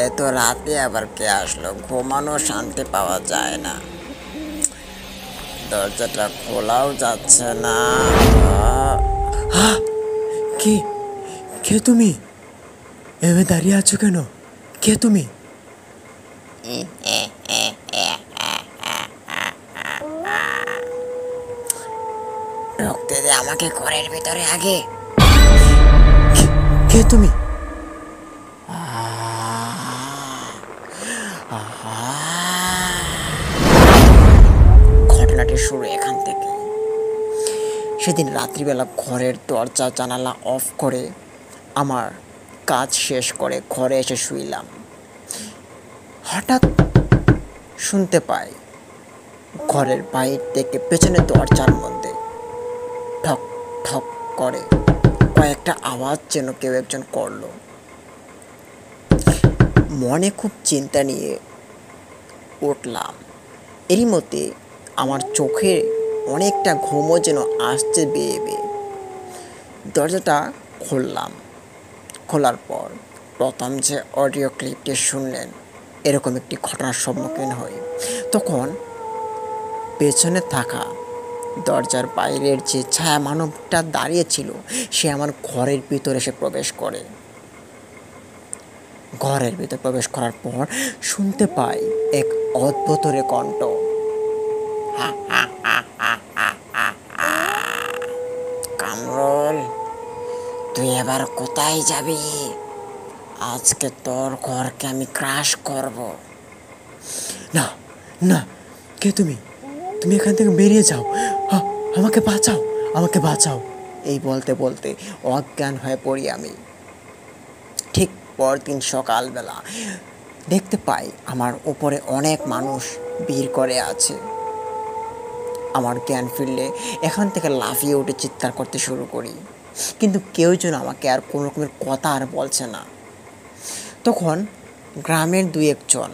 এত রাতে আবার কে আসলো? ঘুমানো শান্তি পাওয়া যায় না। দরজাটা খোলাও যাচ্ছে না। কে কে তুমি? এভাবে দাঁড়িয়ে আছো কেন? কে তুমি? ঢুকতে দে আমাকে ঘরের ভিতরে আগে। কে তুমি? ঘটনাটি শুরু এখান থেকে। সেদিন রাত্রিবেলা ঘরের দরজা জানালা অফ করে আমার কাজ শেষ করে ঘরে এসে শুইলাম। হঠাৎ শুনতে পাই ঘরের বাইর থেকে পেছনের দরজার মধ্যে ঠক ঠক করে কয়েকটা আওয়াজ যেন কেউ একজন করলো। মনে খুব চিন্তা নিয়ে উঠলাম। এরই মধ্যে আমার চোখে অনেকটা ঘুমও যেন আসছে বেয়ে বেয়ে। দরজাটা খুললাম। খোলার পর প্রথম যে অডিও ক্লিপটি শুনলেন, এরকম একটি ঘটনার সম্মুখীন হই। তখন পেছনে থাকা দরজার বাইরের যে ছায়া মানবটা দাঁড়িয়েছিল, সে আমার ঘরের ভিতরে এসে প্রবেশ করে। ঘরের ভিতর প্রবেশ করার পর শুনতে পাই এক অদ্ভুতরে কণ্ঠ। কামরুল, তুই এবার কোথায় যাবি? আজকে তোর ঘরকে আমি ক্রাশ করব। না না, কে তুমি? তুমি এখান থেকে বেরিয়ে যাও। আমাকে বাঁচাও, আমাকে বাঁচাও। এই বলতে বলতে অজ্ঞান হয়ে পড়ি আমি। ঠিক পরদিন সকালবেলা দেখতে পাই আমার উপরে অনেক মানুষ ভিড় করে আছে। আমার জ্ঞান ফিরলে এখান থেকে লাফিয়ে উঠে চিৎকার করতে শুরু করি, কিন্তু কেউ যেন আমাকে আর কোনো রকমের কথা আর বলছে না। তখন গ্রামের দুই একজন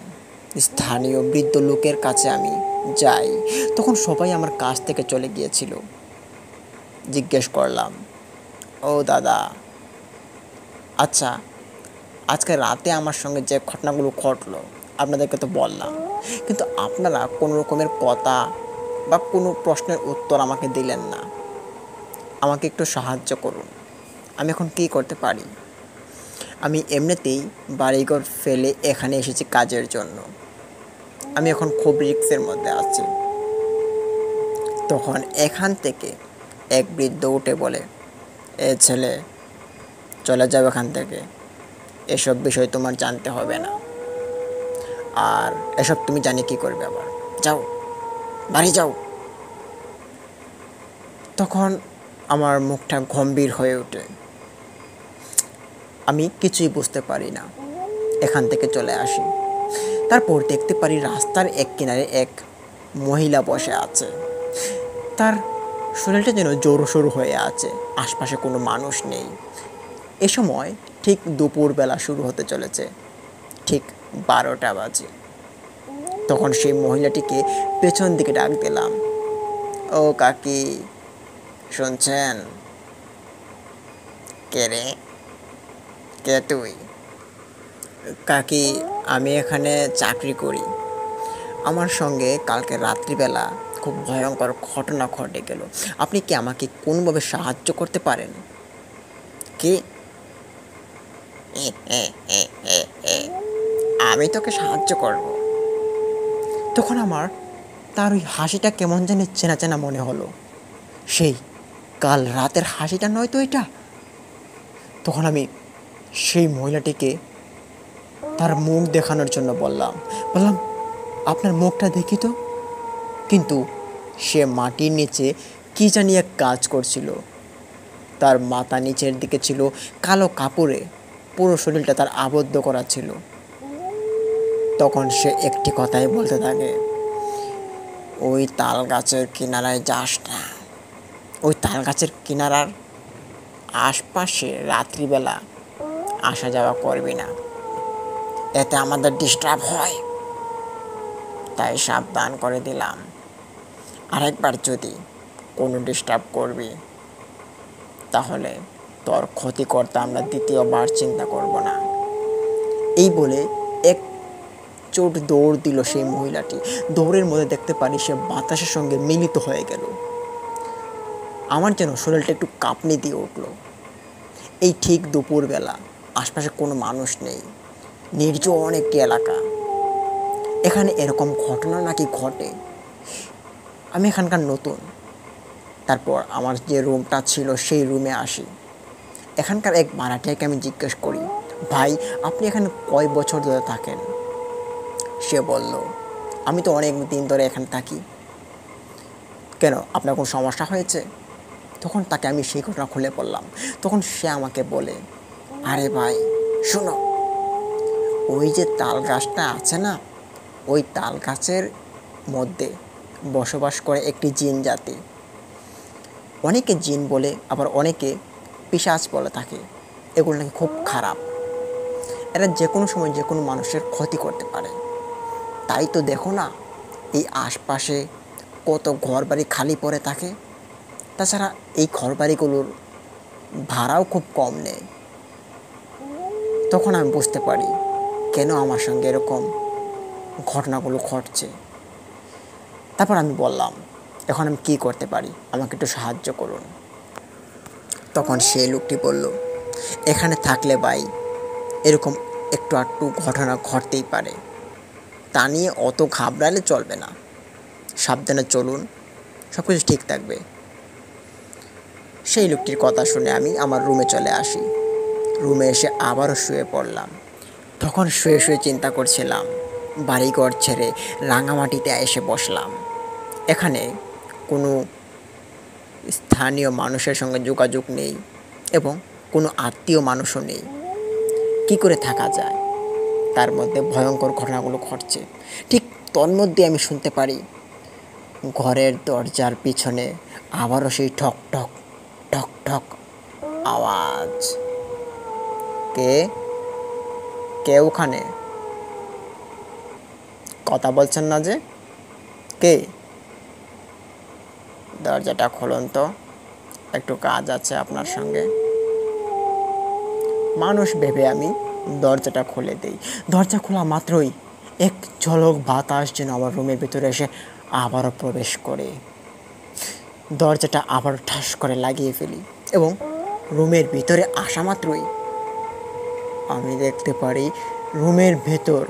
স্থানীয় বৃদ্ধ লোকের কাছে আমি যাই। তখন সবাই আমার কাছ থেকে চলে গিয়েছিল। জিজ্ঞেস করলাম, ও দাদা, আচ্ছা, আজকে রাতে আমার সঙ্গে যে ঘটনাগুলো ঘটলো আপনাদেরকে তো বললাম, কিন্তু আপনারা কোনো রকমের কথা বা কোনো প্রশ্নের উত্তর আমাকে দিলেন না। আমাকে একটু সাহায্য করুন, আমি এখন কী করতে পারি? আমি এমনিতেই বাড়িঘর ফেলে এখানে এসেছি কাজের জন্য। আমি এখন খুব রিস্কের মধ্যে আছি। তখন এখান থেকে এক বৃদ্ধ উঠে বলে, এ ছেলে, চলে যাও এখান থেকে। এসব বিষয় তোমার জানতে হবে না। আর এসব তুমি জানি কি করবে? আবার যাও, বাড়ি যাও। তখন আমার মুখটা গম্ভীর হয়ে ওঠে। আমি কিছুই বুঝতে পারি না, এখান থেকে চলে আসি। তারপর দেখতে পারি রাস্তার এক কিনারে এক মহিলা বসে আছে। তার শরীরটা যেন জোরসোর হয়ে আছে, আশপাশে কোনো মানুষ নেই। এ সময় ঠিক দুপুরবেলা শুরু হতে চলেছে, ঠিক 12টা বাজে। তখন সেই মহিলাটিকে পেছন দিকে ডাক দিলাম, ও কাকি, শুনছেন? কে রে? কে তুই? কাকি, আমি এখানে চাকরি করি। আমার সঙ্গে কালকে রাত্রিবেলা খুব ভয়ঙ্কর ঘটনা ঘটে গেল। আপনি কি আমাকে কোনোভাবে সাহায্য করতে পারেন? কি? আমি তোকে সাহায্য করব? তখন আমার তার ওই হাসিটা কেমন জানি চেনা চেনা মনে হলো। সেই কাল রাতের হাসিটা নয় তো এটা? তখন আমি সেই মহিলাটিকে তার মুখ দেখানোর জন্য বললাম, আপনার মুখটা দেখি তো। কিন্তু সে মাটির নিচে কী জানি এক কাজ করছিল। তার মাথা নিচের দিকে ছিল কালো কাপড়ে, পুরো শরীরটা তার আবদ্ধ করা ছিল। তখন সে একটি কথাই বলতে থাকে, ওই তাল গাছের কিনারায় যাস না। ওই তাল গাছের কিনারার আশপাশে রাত্রিবেলা আসা যাওয়া করবি না, এতে আমাদের ডিস্টার্ব হয়। তাই সাবধান করে দিলাম, আরেকবার যদি কোনো ডিস্টার্ব করবি তাহলে তোর ক্ষতি করতে আমরা দ্বিতীয়বার চিন্তা করব না। এই বলে এক চোট দৌড় দিল সেই মহিলাটি। দৌড়ের মধ্যে দেখতে পারি সে বাতাসের সঙ্গে মিলিত হয়ে গেল। আমার যেন শরীরটা একটু কাঁপনি দিয়ে উঠল। এই ঠিক দুপুরবেলা, আশপাশে কোনো মানুষ নেই, নির্জন একটি এলাকা। এখানে এরকম ঘটনা নাকি ঘটে? আমি এখানকার নতুন। তারপর আমার যে রুমটা ছিল সেই রুমে আসি। এখানকার এক ভাড়াটিয়াকে আমি জিজ্ঞেস করি, ভাই আপনি এখানে কয় বছর ধরে থাকেন? সে বলল, আমি তো অনেক দিন ধরে এখানে থাকি। কেন, আপনার কোনো সমস্যা হয়েছে? তখন তাকে আমি সেই ঘটনা খুলে পড়লাম। তখন সে আমাকে বলে, আরে ভাই শোনো, ওই যে তাল গাছটা আছে না, ওই তাল গাছের মধ্যে বসবাস করে একটি জিন জাতি। অনেকে জিন বলে, আবার অনেকে পিশাচ বলে থাকে। এগুলো নাকি খুব খারাপ। এরা যে কোনো সময় যে কোনো মানুষের ক্ষতি করতে পারে। তাই তো দেখো না, এই আশপাশে কত ঘরবাড়ি খালি পড়ে থাকে। তাছাড়া এই ঘরবাড়িগুলোর ভাড়াও খুব কম নেয়। তখন আমি বুঝতে পারি কেন আমার সঙ্গে এরকম ঘটনাগুলো ঘটছে। তারপর আমি বললাম, এখন আমি কী করতে পারি, আমাকে একটু সাহায্য করুন। তখন সেই লোকটি বলল, এখানে থাকলে ভাই এরকম একটু আধটু ঘটনা ঘটতেই পারে, তা নিয়ে অত ঘাবড়ালে চলবে না। সাবধানে চলুন, সব কিছু ঠিক থাকবে। সেই লোকটির কথা শুনে আমি আমার রুমে চলে আসি। রুমে এসে আবারও শুয়ে পড়লাম। তখন শুয়ে শুয়ে চিন্তা করছিলাম, বাড়িঘর ছেড়ে রাঙামাটিতে এসে বসলাম। এখানে কোনো স্থানীয় মানুষের সঙ্গে যোগাযোগ নেই এবং কোনো আত্মীয় মানুষও নেই। কী করে থাকা যায়? তার মধ্যে ভয়ঙ্কর ঘটনাগুলো ঘটছে। ঠিক তন্মধ্যে আমি শুনতে পারি ঘরের দরজার পিছনে আবারও সেই ঠক ঠক ঠক ঠক আওয়াজ। কে কে ওখানে? কথা বলছেন না যে? কে? দরজাটা খুলুন তো, একটু কাজ আছে আপনার সঙ্গে। মানুষ ভেবে আমি দরজাটা খুলে দিই। দরজা খোলা মাত্রই এক ঝলক বাতাস যেন আমার রুমের ভিতরে এসে আবারও প্রবেশ করে। দরজাটা আবার ঠাস করে লাগিয়ে ফেলি এবং রুমের ভিতরে আসা মাত্রই আমি দেখতে পারি রুমের ভেতর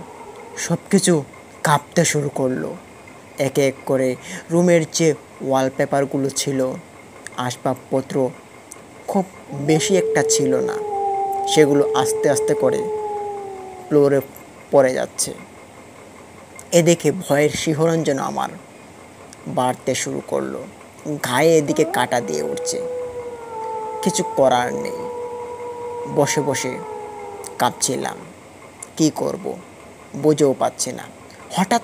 সব কিছু কাঁপতে শুরু করলো। এক এক করে রুমের যে ওয়ালপেপারগুলো ছিল, আসবাবপত্র খুব বেশি একটা ছিল না, সেগুলো আস্তে আস্তে করে ফ্লোরে পড়ে যাচ্ছে। এ দেখে ভয়ের শিহরণ যেন আমার বাড়তে শুরু করলো। গায়ে এদিকে কাটা দিয়ে উঠছে। কিছু করার নেই, বসে বসে কাঁপছিলাম। কী করব বুঝেও পাচ্ছি না। হঠাৎ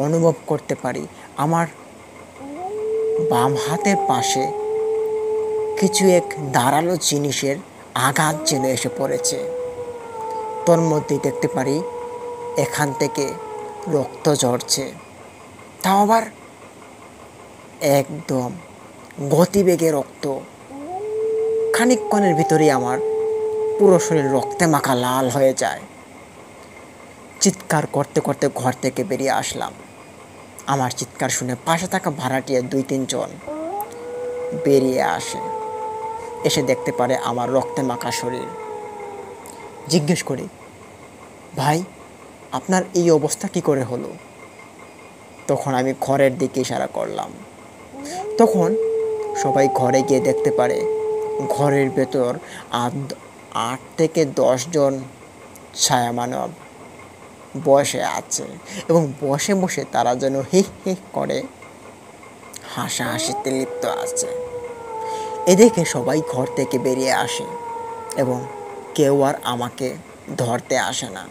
অনুভব করতে পারি আমার বাম হাতের পাশে কিছু এক ধারালো জিনিসের আঘাত যেন এসে পড়েছে। তোর মধ্যেই দেখতে পারি এখান থেকে রক্ত ঝরছে, তাও আবার একদম গতিবেগে রক্ত। খানিকক্ষণের ভিতরেই আমার পুরো শরীর রক্তে মাখা লাল হয়ে যায়। চিৎকার করতে করতে ঘর থেকে বেরিয়ে আসলাম। আমার চিৎকার শুনে পাশে থাকা ভাড়াটিয়া 2-3 জন বেরিয়ে আসে। এসে দেখতে পারে আমার রক্তে মাখা শরীর। জিজ্ঞেস করি, ভাই আপনার এই অবস্থা কি করে হলো? তখন আমি ঘরের দিকে ইশারা করলাম। তখন সবাই ঘরে গিয়ে দেখতে পারে ঘরের ভেতর 8 থেকে 10 জন ছায়া মানব বসে আছে এবং বসে বসে তারা যেন হি হি করে হাসাহাসিতে লিপ্ত আছে। এদিকে সবাই ঘর থেকে বেরিয়ে আসে এবং কেউ আর আমাকে ধরতে আসে না।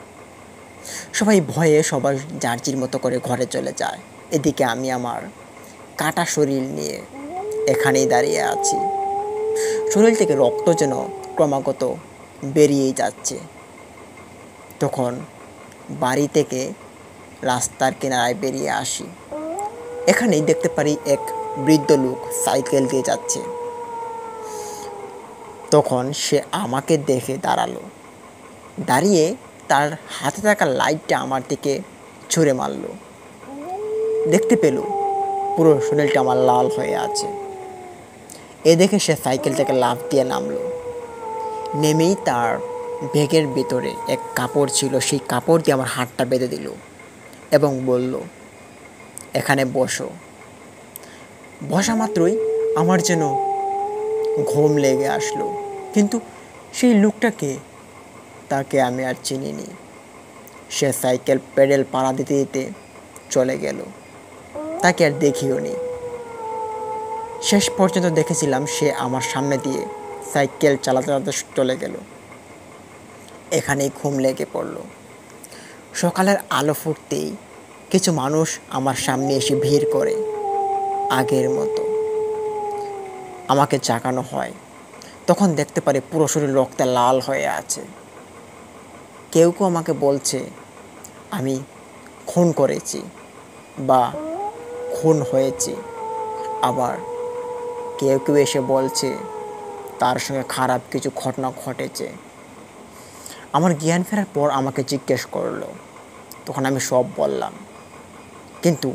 সবাই ভয়ে সবাই যার মতো করে ঘরে চলে যায়। এদিকে আমি আমার কাটা শরীর নিয়ে এখানেই দাঁড়িয়ে আছি। শরীর থেকে রক্ত যেন ক্রমাগত বেরিয়েই যাচ্ছে। তখন বাড়ি থেকে রাস্তার কিনারায় বেরিয়ে আসি। এখানেই দেখতে পারি এক বৃদ্ধ লোক সাইকেল দিয়ে যাচ্ছে। তখন সে আমাকে দেখে দাঁড়ালো। দাঁড়িয়ে তার হাতে থাকা লাইটটা আমার দিকে ছুঁড়ে মারল। দেখতে পেল পুরো শরীরটা আমার লাল হয়ে আছে। এ দেখে সে সাইকেল থেকে লাফ দিয়ে নামলো। নেমেই তার ব্যাগের ভিতরে এক কাপড় ছিল, সেই কাপড় দিয়ে আমার হাতটা বেঁধে দিল এবং বলল, এখানে বসো। বসা মাত্রই আমার যেন ঘুম লেগে আসলো, কিন্তু সেই লোকটাকে তাকে আমি আর চিনিনি। সে সাইকেল পেডেল পাড়া দিতে দিতে চলে গেল, তাকে আর দেখিও নি। শেষ পর্যন্ত দেখেছিলাম সে আমার সামনে দিয়ে সাইকেল চালাতে চালাতে চলে গেল। এখানেই ঘুম লেগে পড়ল। সকালের আলো ফুটতেই কিছু মানুষ আমার সামনে এসে ভিড় করে। আগের মতো আমাকে জাগানো হয়। তখন দেখতে পারি পুরো শরীর রক্তে লাল হয়ে আছে। কেউ কেউ আমাকে বলছে আমি খুন করেছি বা খুন হয়েছি, আবার কেউ কেউ এসে বলছে তার সঙ্গে খারাপ কিছু ঘটনা ঘটেছে। আমার জ্ঞান ফেরার পর আমাকে জিজ্ঞেস করলো, তখন আমি সব বললাম। কিন্তু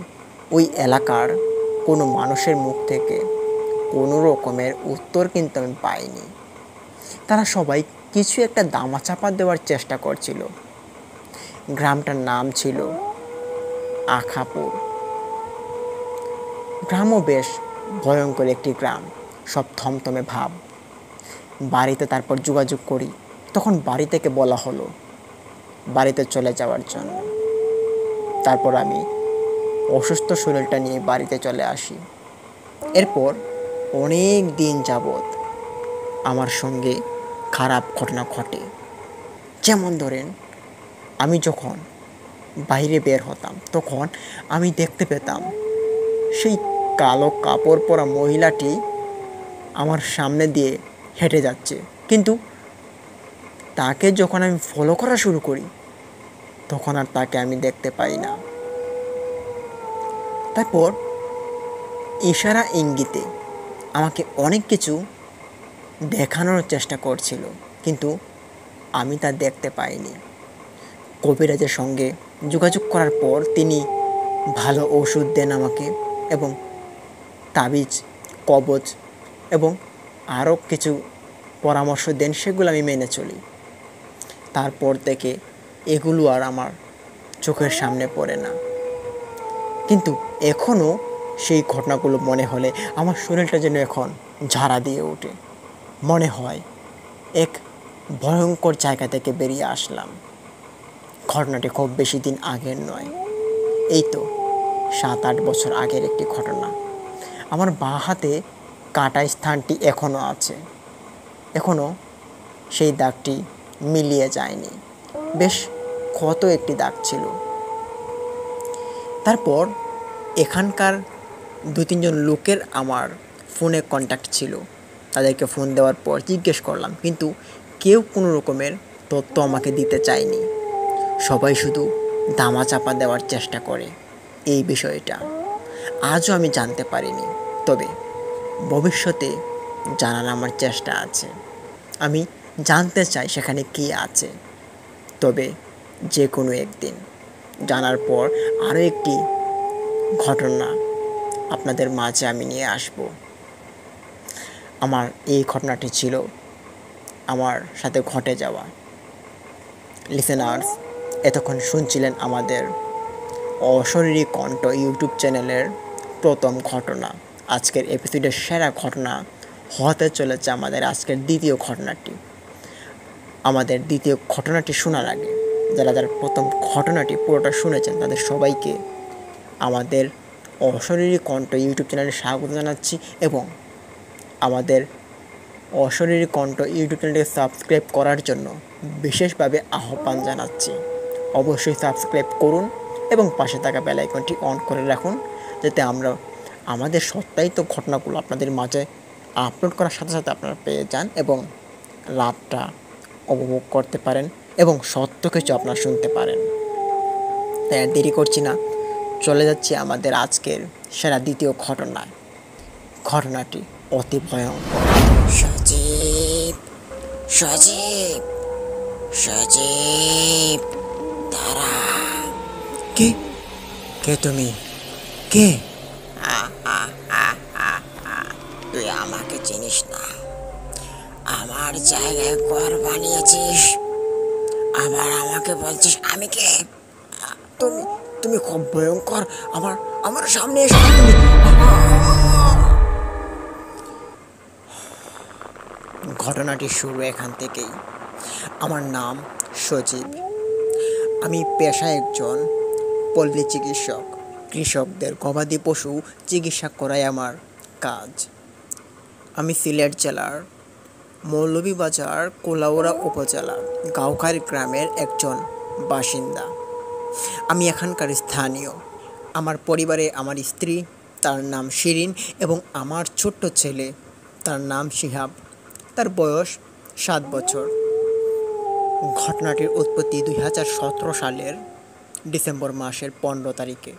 ওই এলাকার কোনো মানুষের মুখ থেকে কোনো রকমের উত্তর কিন্তু আমি পাইনি। তারা সবাই কিছু একটা দামাচাপা দেওয়ার চেষ্টা করছিল। গ্রামটার নাম ছিল আখাপুর। গ্রামও বেশ ভয়ঙ্কর একটি গ্রাম, সব থমথমে ভাব। বাড়িতে তারপর যোগাযোগ করি, তখন বাড়ি থেকে বলা হলো বাড়িতে চলে যাওয়ার জন্য। তারপর আমি অসুস্থ শরীরটা নিয়ে বাড়িতে চলে আসি। এরপর অনেক দিন যাবৎ আমার সঙ্গে খারাপ ঘটনা ঘটে। যেমন ধরেন, আমি যখন বাইরে বের হতাম তখন আমি দেখতে পেতাম সেই কালো কাপড় পরা মহিলাটি আমার সামনে দিয়ে হেঁটে যাচ্ছে, কিন্তু তাকে যখন আমি ফলো করা শুরু করি তখন আর তাকে আমি দেখতে পাই না। তারপর ইশারা ইঙ্গিতে আমাকে অনেক কিছু দেখানোর চেষ্টা করছিল, কিন্তু আমি তা দেখতে পাইনি। কবিরাজের সঙ্গে যোগাযোগ করার পর তিনি ভালো ওষুধ দেন আমাকে এবং তাবিজ, কবজ এবং আরও কিছু পরামর্শ দেন, সেগুলো আমি মেনে চলি। তারপর থেকে এগুলো আর আমার চোখের সামনে পড়ে না। কিন্তু এখনও সেই ঘটনাগুলো মনে হলে আমার শরীরটা যেন এখন ঝাড়া দিয়ে ওঠে। মনে হয় এক ভয়ঙ্কর জায়গা থেকে বেরিয়ে আসলাম। ঘটনাটি খুব বেশি দিন আগের নয়, এই তো 7-8 বছর আগের একটি ঘটনা। আমার বাঁ হাতে কাটা স্থানটি এখনও আছে, এখনও সেই দাগটি মিলিয়ে যায়নি। বেশ ক্ষত একটি দাগ ছিল। তারপর এখানকার 2-3 জন লোকের আমার ফোনে কন্ট্যাক্ট ছিল। তাদেরকে ফোন দেওয়ার পর জিজ্ঞেস করলাম, কিন্তু কেউ কোনো রকমের তথ্য আমাকে দিতে চায়নি। সবাই শুধু ধামাচাপা দেওয়ার চেষ্টা করে এই বিষয়টা। আজও আমি জানতে পারিনি, তবে ভবিষ্যতে জানার আমার চেষ্টা আছে। আমি জানতে চাই সেখানে কী আছে। তবে যে কোনো একদিন জানার পর আরও একটি ঘটনা আপনাদের মাঝে আমি নিয়ে আসব। আমার এই ঘটনাটি ছিল আমার সাথে ঘটে যাওয়া। লিসেনার্স, এতক্ষণ শুনছিলেন আমাদের অশরীরী কণ্ঠ ইউটিউব চ্যানেলের প্রথম ঘটনা। আজকের এপিসোডের সেরা ঘটনা হতে চলেছে আমাদের আজকের দ্বিতীয় ঘটনাটি। আমাদের দ্বিতীয় ঘটনাটি শোনার আগে যারা যারা প্রথম ঘটনাটি পুরোটা শুনেছেন তাদের সবাইকে আমাদের অশরীরী কণ্ঠ ইউটিউব চ্যানেলে স্বাগত জানাচ্ছি এবং আমাদের অশরীরী কণ্ঠ ইউটিউব চ্যানেলকে সাবস্ক্রাইব করার জন্য বিশেষভাবে আহ্বান জানাচ্ছি। অবশ্যই সাবস্ক্রাইব করুন এবং পাশে থাকা বেল আইকনটি অন করে রাখুন, যাতে আমরা আমাদের সত্যায়িত ঘটনাগুলো আপনাদের মাঝে আপলোড করার সাথে সাথে আপনারা পেয়ে যান এবং লাভটা উপভোগ করতে পারেন এবং সত্য কিছু আপনারা শুনতে পারেন। তাই আর দেরি করছি না, চলে যাচ্ছি আমাদের আজকের সেরা দ্বিতীয় ঘটনায়। ঘটনাটি অতি ভয়ঙ্কর। সজীব, সজীব, সজীব, তারা। কে? কে তুমি? কে? তুই আমাকে চিনিস না? আমার জায়গায় ঘর বানিয়েছিস, আবার আমাকে বলছিস আমি কে? তুমি তুমি খুব ভয়ঙ্কর। আমার আমার সামনে এসো না তুমি। ঘটনাটি শুরু এখান থেকেই। আমার নাম সজীব। আমি পেশায় একজন পল্লী চিকিৎসক। কৃষকদের গবাদি পশু চিকিৎসা করাই আমার কাজ। আমি সিলেট জেলার মৌলভীবাজার কোলাউড়া উপজেলার গাওখার গ্রামের একজন বাসিন্দা। আমি এখানকার স্থানীয়। আমার পরিবারে আমার স্ত্রী, তার নাম শিরিন, এবং আমার ছোট্ট ছেলে, তার নাম শিহাব। তার বয়স 7 বছর। ঘটনাটির উৎপত্তি 2017 সালের ডিসেম্বর মাসের 15 তারিখে।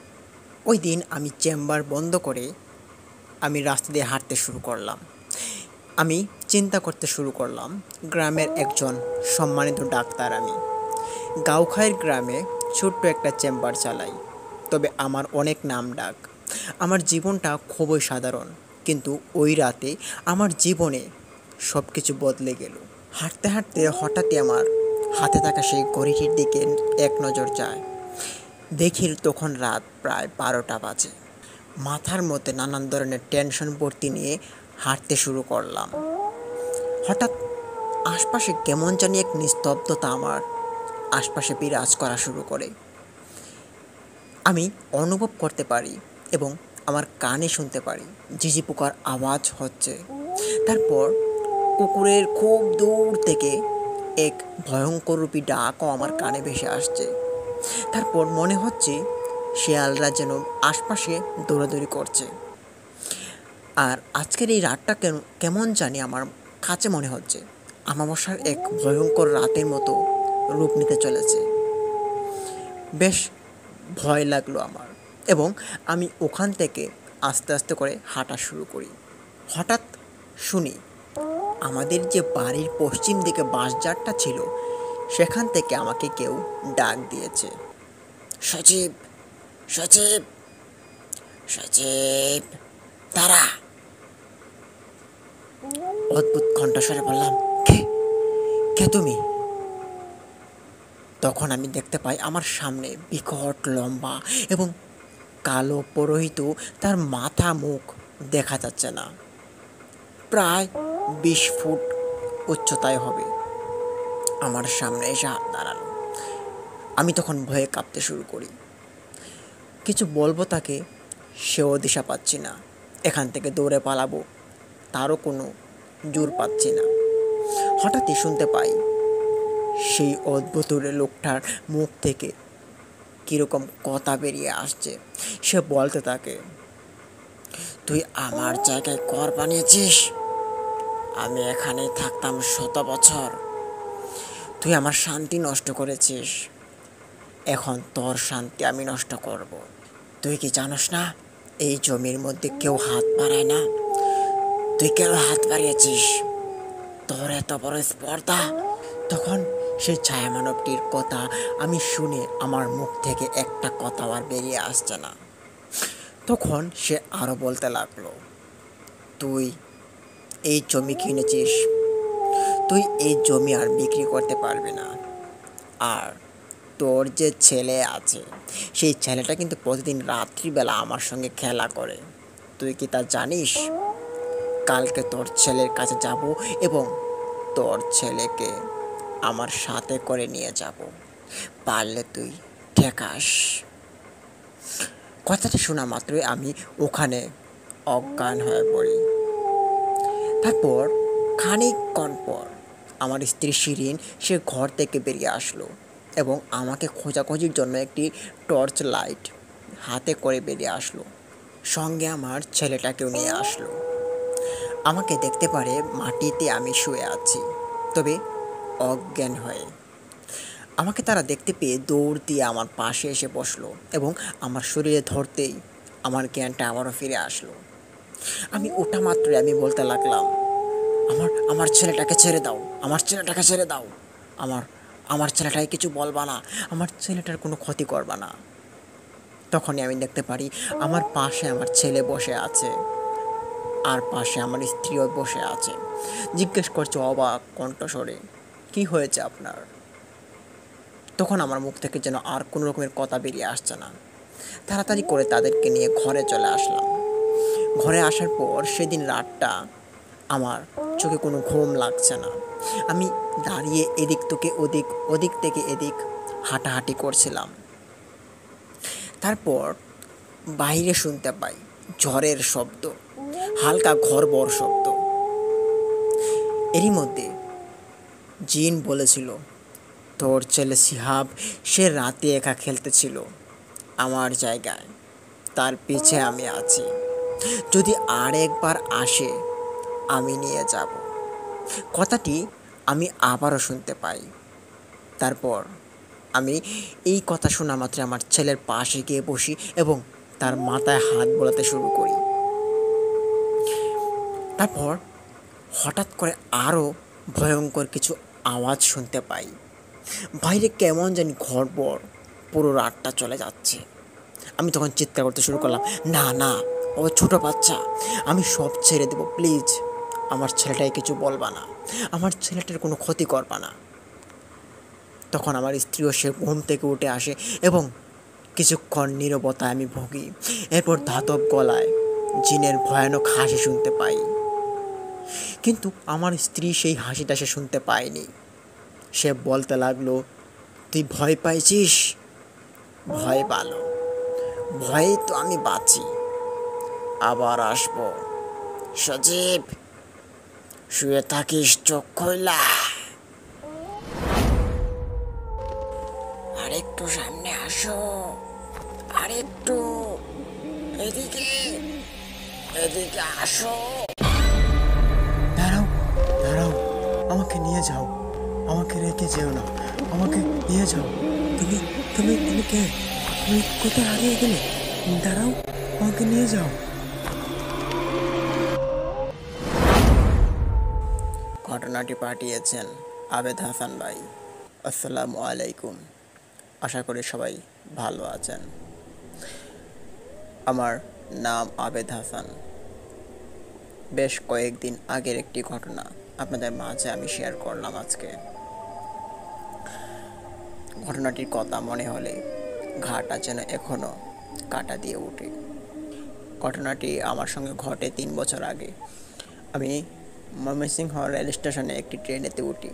ওই দিন আমি চেম্বার বন্ধ করে আমি রাস্তা দিয়ে হাঁটতে শুরু করলাম। আমি চিন্তা করতে শুরু করলাম, গ্রামের একজন সম্মানিত ডাক্তার আমি। গাওখাইর গ্রামে ছোট্ট একটা চেম্বার চালাই, তবে আমার অনেক নাম ডাক। আমার জীবনটা খুবই সাধারণ, কিন্তু ওই রাতে আমার জীবনে সব কিছু বদলে গেল। হাঁটতে হাঁটতে হঠাৎই আমার হাতে থাকা সেই ঘড়িটির দিকে এক নজর যায়। দেখি তখন রাত প্রায় 12টা বাজে। মাথার মধ্যে নানান ধরনের টেনশন ভর্তি নিয়ে হাঁটতে শুরু করলাম। হঠাৎ আশপাশে কেমন জানি এক নিস্তব্ধতা আমার আশপাশে বিরাজ করা শুরু করে। আমি অনুভব করতে পারি এবং আমার কানে শুনতে পারি ঝিঝি পোকার আওয়াজ হচ্ছে। তারপর কুকুরের খুব দূর থেকে এক ভয়ঙ্কর রূপী ডাকও আমার কানে ভেসে আসছে। তারপর মনে হচ্ছে শেয়ালরা যেন আশপাশে দৌড়াদৌড়ি করছে। আর আজকের এই রাতটা কেমন জানি আমার কাছে মনে হচ্ছে আমাবস্যার এক ভয়ঙ্কর রাতের মতো রূপ নিতে চলেছে। বেশ ভয় লাগলো আমার, এবং আমি ওখান থেকে আস্তে আস্তে করে হাঁটা শুরু করি। হঠাৎ শুনি আমাদের যে বাড়ির পশ্চিম দিকে বাঁশঝাড়টা ছিল, সেখান থেকে আমাকে কেউ ডাক দিয়েছে, সজীব, সজীব, সজীব, তারা। অদ্ভুত কণ্ঠস্বরে বললাম, কে? কে তুমি? তখন আমি দেখতে পাই আমার সামনে বিকট লম্বা এবং কালো পুরোহিত, তার মাথা মুখ দেখা যাচ্ছে না, প্রায় 20 ফুট উচ্চতায় হবে, আমার সামনে এসে দাঁড়ালো। আমি তখন ভয়ে কাঁপতে শুরু করি। কিছু বলবো তাকে, সেও দিশা পাচ্ছি না। এখান থেকে দৌড়ে পালাবো, তারও কোনো জোর পাচ্ছি না। হঠাৎই শুনতে পাই সেই অদ্ভুত লোকটার মুখ থেকে কীরকম কথা বেরিয়ে আসছে। সে বলতে থাকে, তুই আমার জায়গায় ঘর বানিয়েছিস, আমি এখানে থাকতাম 100 বছর। তুই আমার শান্তি নষ্ট করেছিস, এখন তোর শান্তি আমি নষ্ট করব। তুই কি জানোস না এই জমির মধ্যে কেউ হাত বাড়ায় না? তুই কেন হাত বাড়িয়েছিস? তোর এত বড় স্পর্ধা! তখন সেই ছায়ামানবটির কথা আমি শুনে আমার মুখ থেকে একটা কথা আর বেরিয়ে আসছে না। তখন সে আরও বলতে লাগলো, তুই এই জমি কিনেছিস, তুই এই জমি আর বিক্রি করতে পারবি না। আর তোর যে ছেলে আছে, সেই ছেলেটা কিন্তু প্রতিদিন রাত্রিবেলা আমার সঙ্গে খেলা করে। তুই কি তা জানিস? কালকে তোর ছেলের কাছে যাব এবং তোর ছেলেকে আমার সাথে করে নিয়ে যাব, পারলে তুই ঠেকাস। কথাটি শোনা মাত্রই আমি ওখানে অজ্ঞান হয়ে পড়ি। তারপর খানিকক্ষণ পর আমার স্ত্রী শিরিন সে ঘর থেকে বেরিয়ে আসলো এবং আমাকে খোঁজাখুঁজির জন্য একটি টর্চ লাইট হাতে করে বেরিয়ে আসলো। সঙ্গে আমার ছেলেটাকেও নিয়ে আসলো। আমাকে দেখতে পারে মাটিতে আমি শুয়ে আছি, তবে অজ্ঞান হয়ে। আমাকে তারা দেখতে পেয়ে দৌড় দিয়ে আমার পাশে এসে বসলো এবং আমার শরীরে ধরতেই আমার জ্ঞানটা আবারও ফিরে আসলো। আমি ওঠা মাত্রই আমি বলতে লাগলাম, আমার আমার ছেলেটাকে ছেড়ে দাও, আমার ছেলেটাকে ছেড়ে দাও, আমার আমার ছেলেটাকে কিছু বলবা না, আমার ছেলেটার কোনো ক্ষতি করবা না। তখনই আমি দেখতে পারি আমার পাশে আমার ছেলে বসে আছে, আর পাশে আমার স্ত্রীও বসে আছে। জিজ্ঞেস করছে অবাক কণ্ঠস্বরে, কি হয়েছে আপনার? তখন আমার মুখ থেকে যেন আর কোনো রকমের কথা বেরিয়ে আসছে না। তাড়াতাড়ি করে তাদেরকে নিয়ে ঘরে চলে আসলাম। ঘরে আসার পর সেদিন রাতটা আমার চোখে কোনো ঘুম লাগছে না। আমি দাঁড়িয়ে এদিক থেকে ওদিক, ওদিক থেকে এদিক হাঁটাহাঁটি করছিলাম। তারপর বাইরে শুনতে পাই ঝড়ের শব্দ, হালকা ঘড়ঘড় শব্দ। এরই মধ্যে জিন বলেছিল, তোর ছেলে শিহাব সে রাতে একা খেলতেছিল আমার জায়গায়, তার পিছে আমি আছি, যদি আর একবার আসে আমি নিয়ে যাব। কথাটি আমি আবারও শুনতে পাই। তারপর আমি এই কথা শোনা মাত্র আমার ছেলের পাশে গিয়ে বসি এবং তার মাথায় হাত বোলাতে শুরু করি। তারপর হঠাৎ করে আরও ভয়ঙ্কর কিছু আওয়াজ শুনতে পাই। বাইরে কেমন জানি ঘড়বড়, পুরো রাতটা চলে যাচ্ছে। আমি তখন চিৎকার করতে শুরু করলাম, না না, ও ছোট বাচ্চা, আমি সব ছেড়ে দেবো, প্লিজ আমার ছেলেটাকে কিছু বলবা না, আমার ছেলেটার কোনো ক্ষতি করবা না। তখন আমার স্ত্রীও সে ঘুম থেকে উঠে আসে এবং কিছুক্ষণ নীরবতায় আমি ভুগি। এরপর ধাতব গলায় জিনের ভয়ানক হাসি শুনতে পাই, কিন্তু আমার স্ত্রী সেই হাসিটা সে শুনতে পায়নি। সে বলতে লাগলো, তুই ভয় পাইছিস? ভয় পালো, ভয়ে তো আমি বাঁচি, আবার আসবো। সজীব, শুয়ে থাকিস চোখ খোলা, আরেকটু সামনে আসো, আরেকটু এদিকে, এদিকে আসো। দাঁড়াও, দাঁড়াও, আমাকে নিয়ে যাও, আমাকে রেখে যেও না, আমাকে নিয়ে যাও। তুমি তুমি তুমি কে? তুমি কোথায় হারিয়ে গেলে? দাঁড়াও, আমাকে নিয়ে যাও। ঘটনাটি পাঠিয়েছেন আবেদ হাসান ভাই। আসসালামু আলাইকুম। আশা করি সবাই ভালো আছেন। আমার নাম আবেদ হাসান। বেশ কয়েকদিন আগের একটি ঘটনা আপনাদের মাঝে আমি শেয়ার করলাম আজকে। ঘটনাটির কথা মনে হলে ঘাটা যেন এখনও কাটা দিয়ে ওঠে। ঘটনাটি আমার সঙ্গে ঘটে 3 বছর আগে। আমি ময়মনসিংহ রেল স্টেশনে একটি ট্রেনেতে উঠি।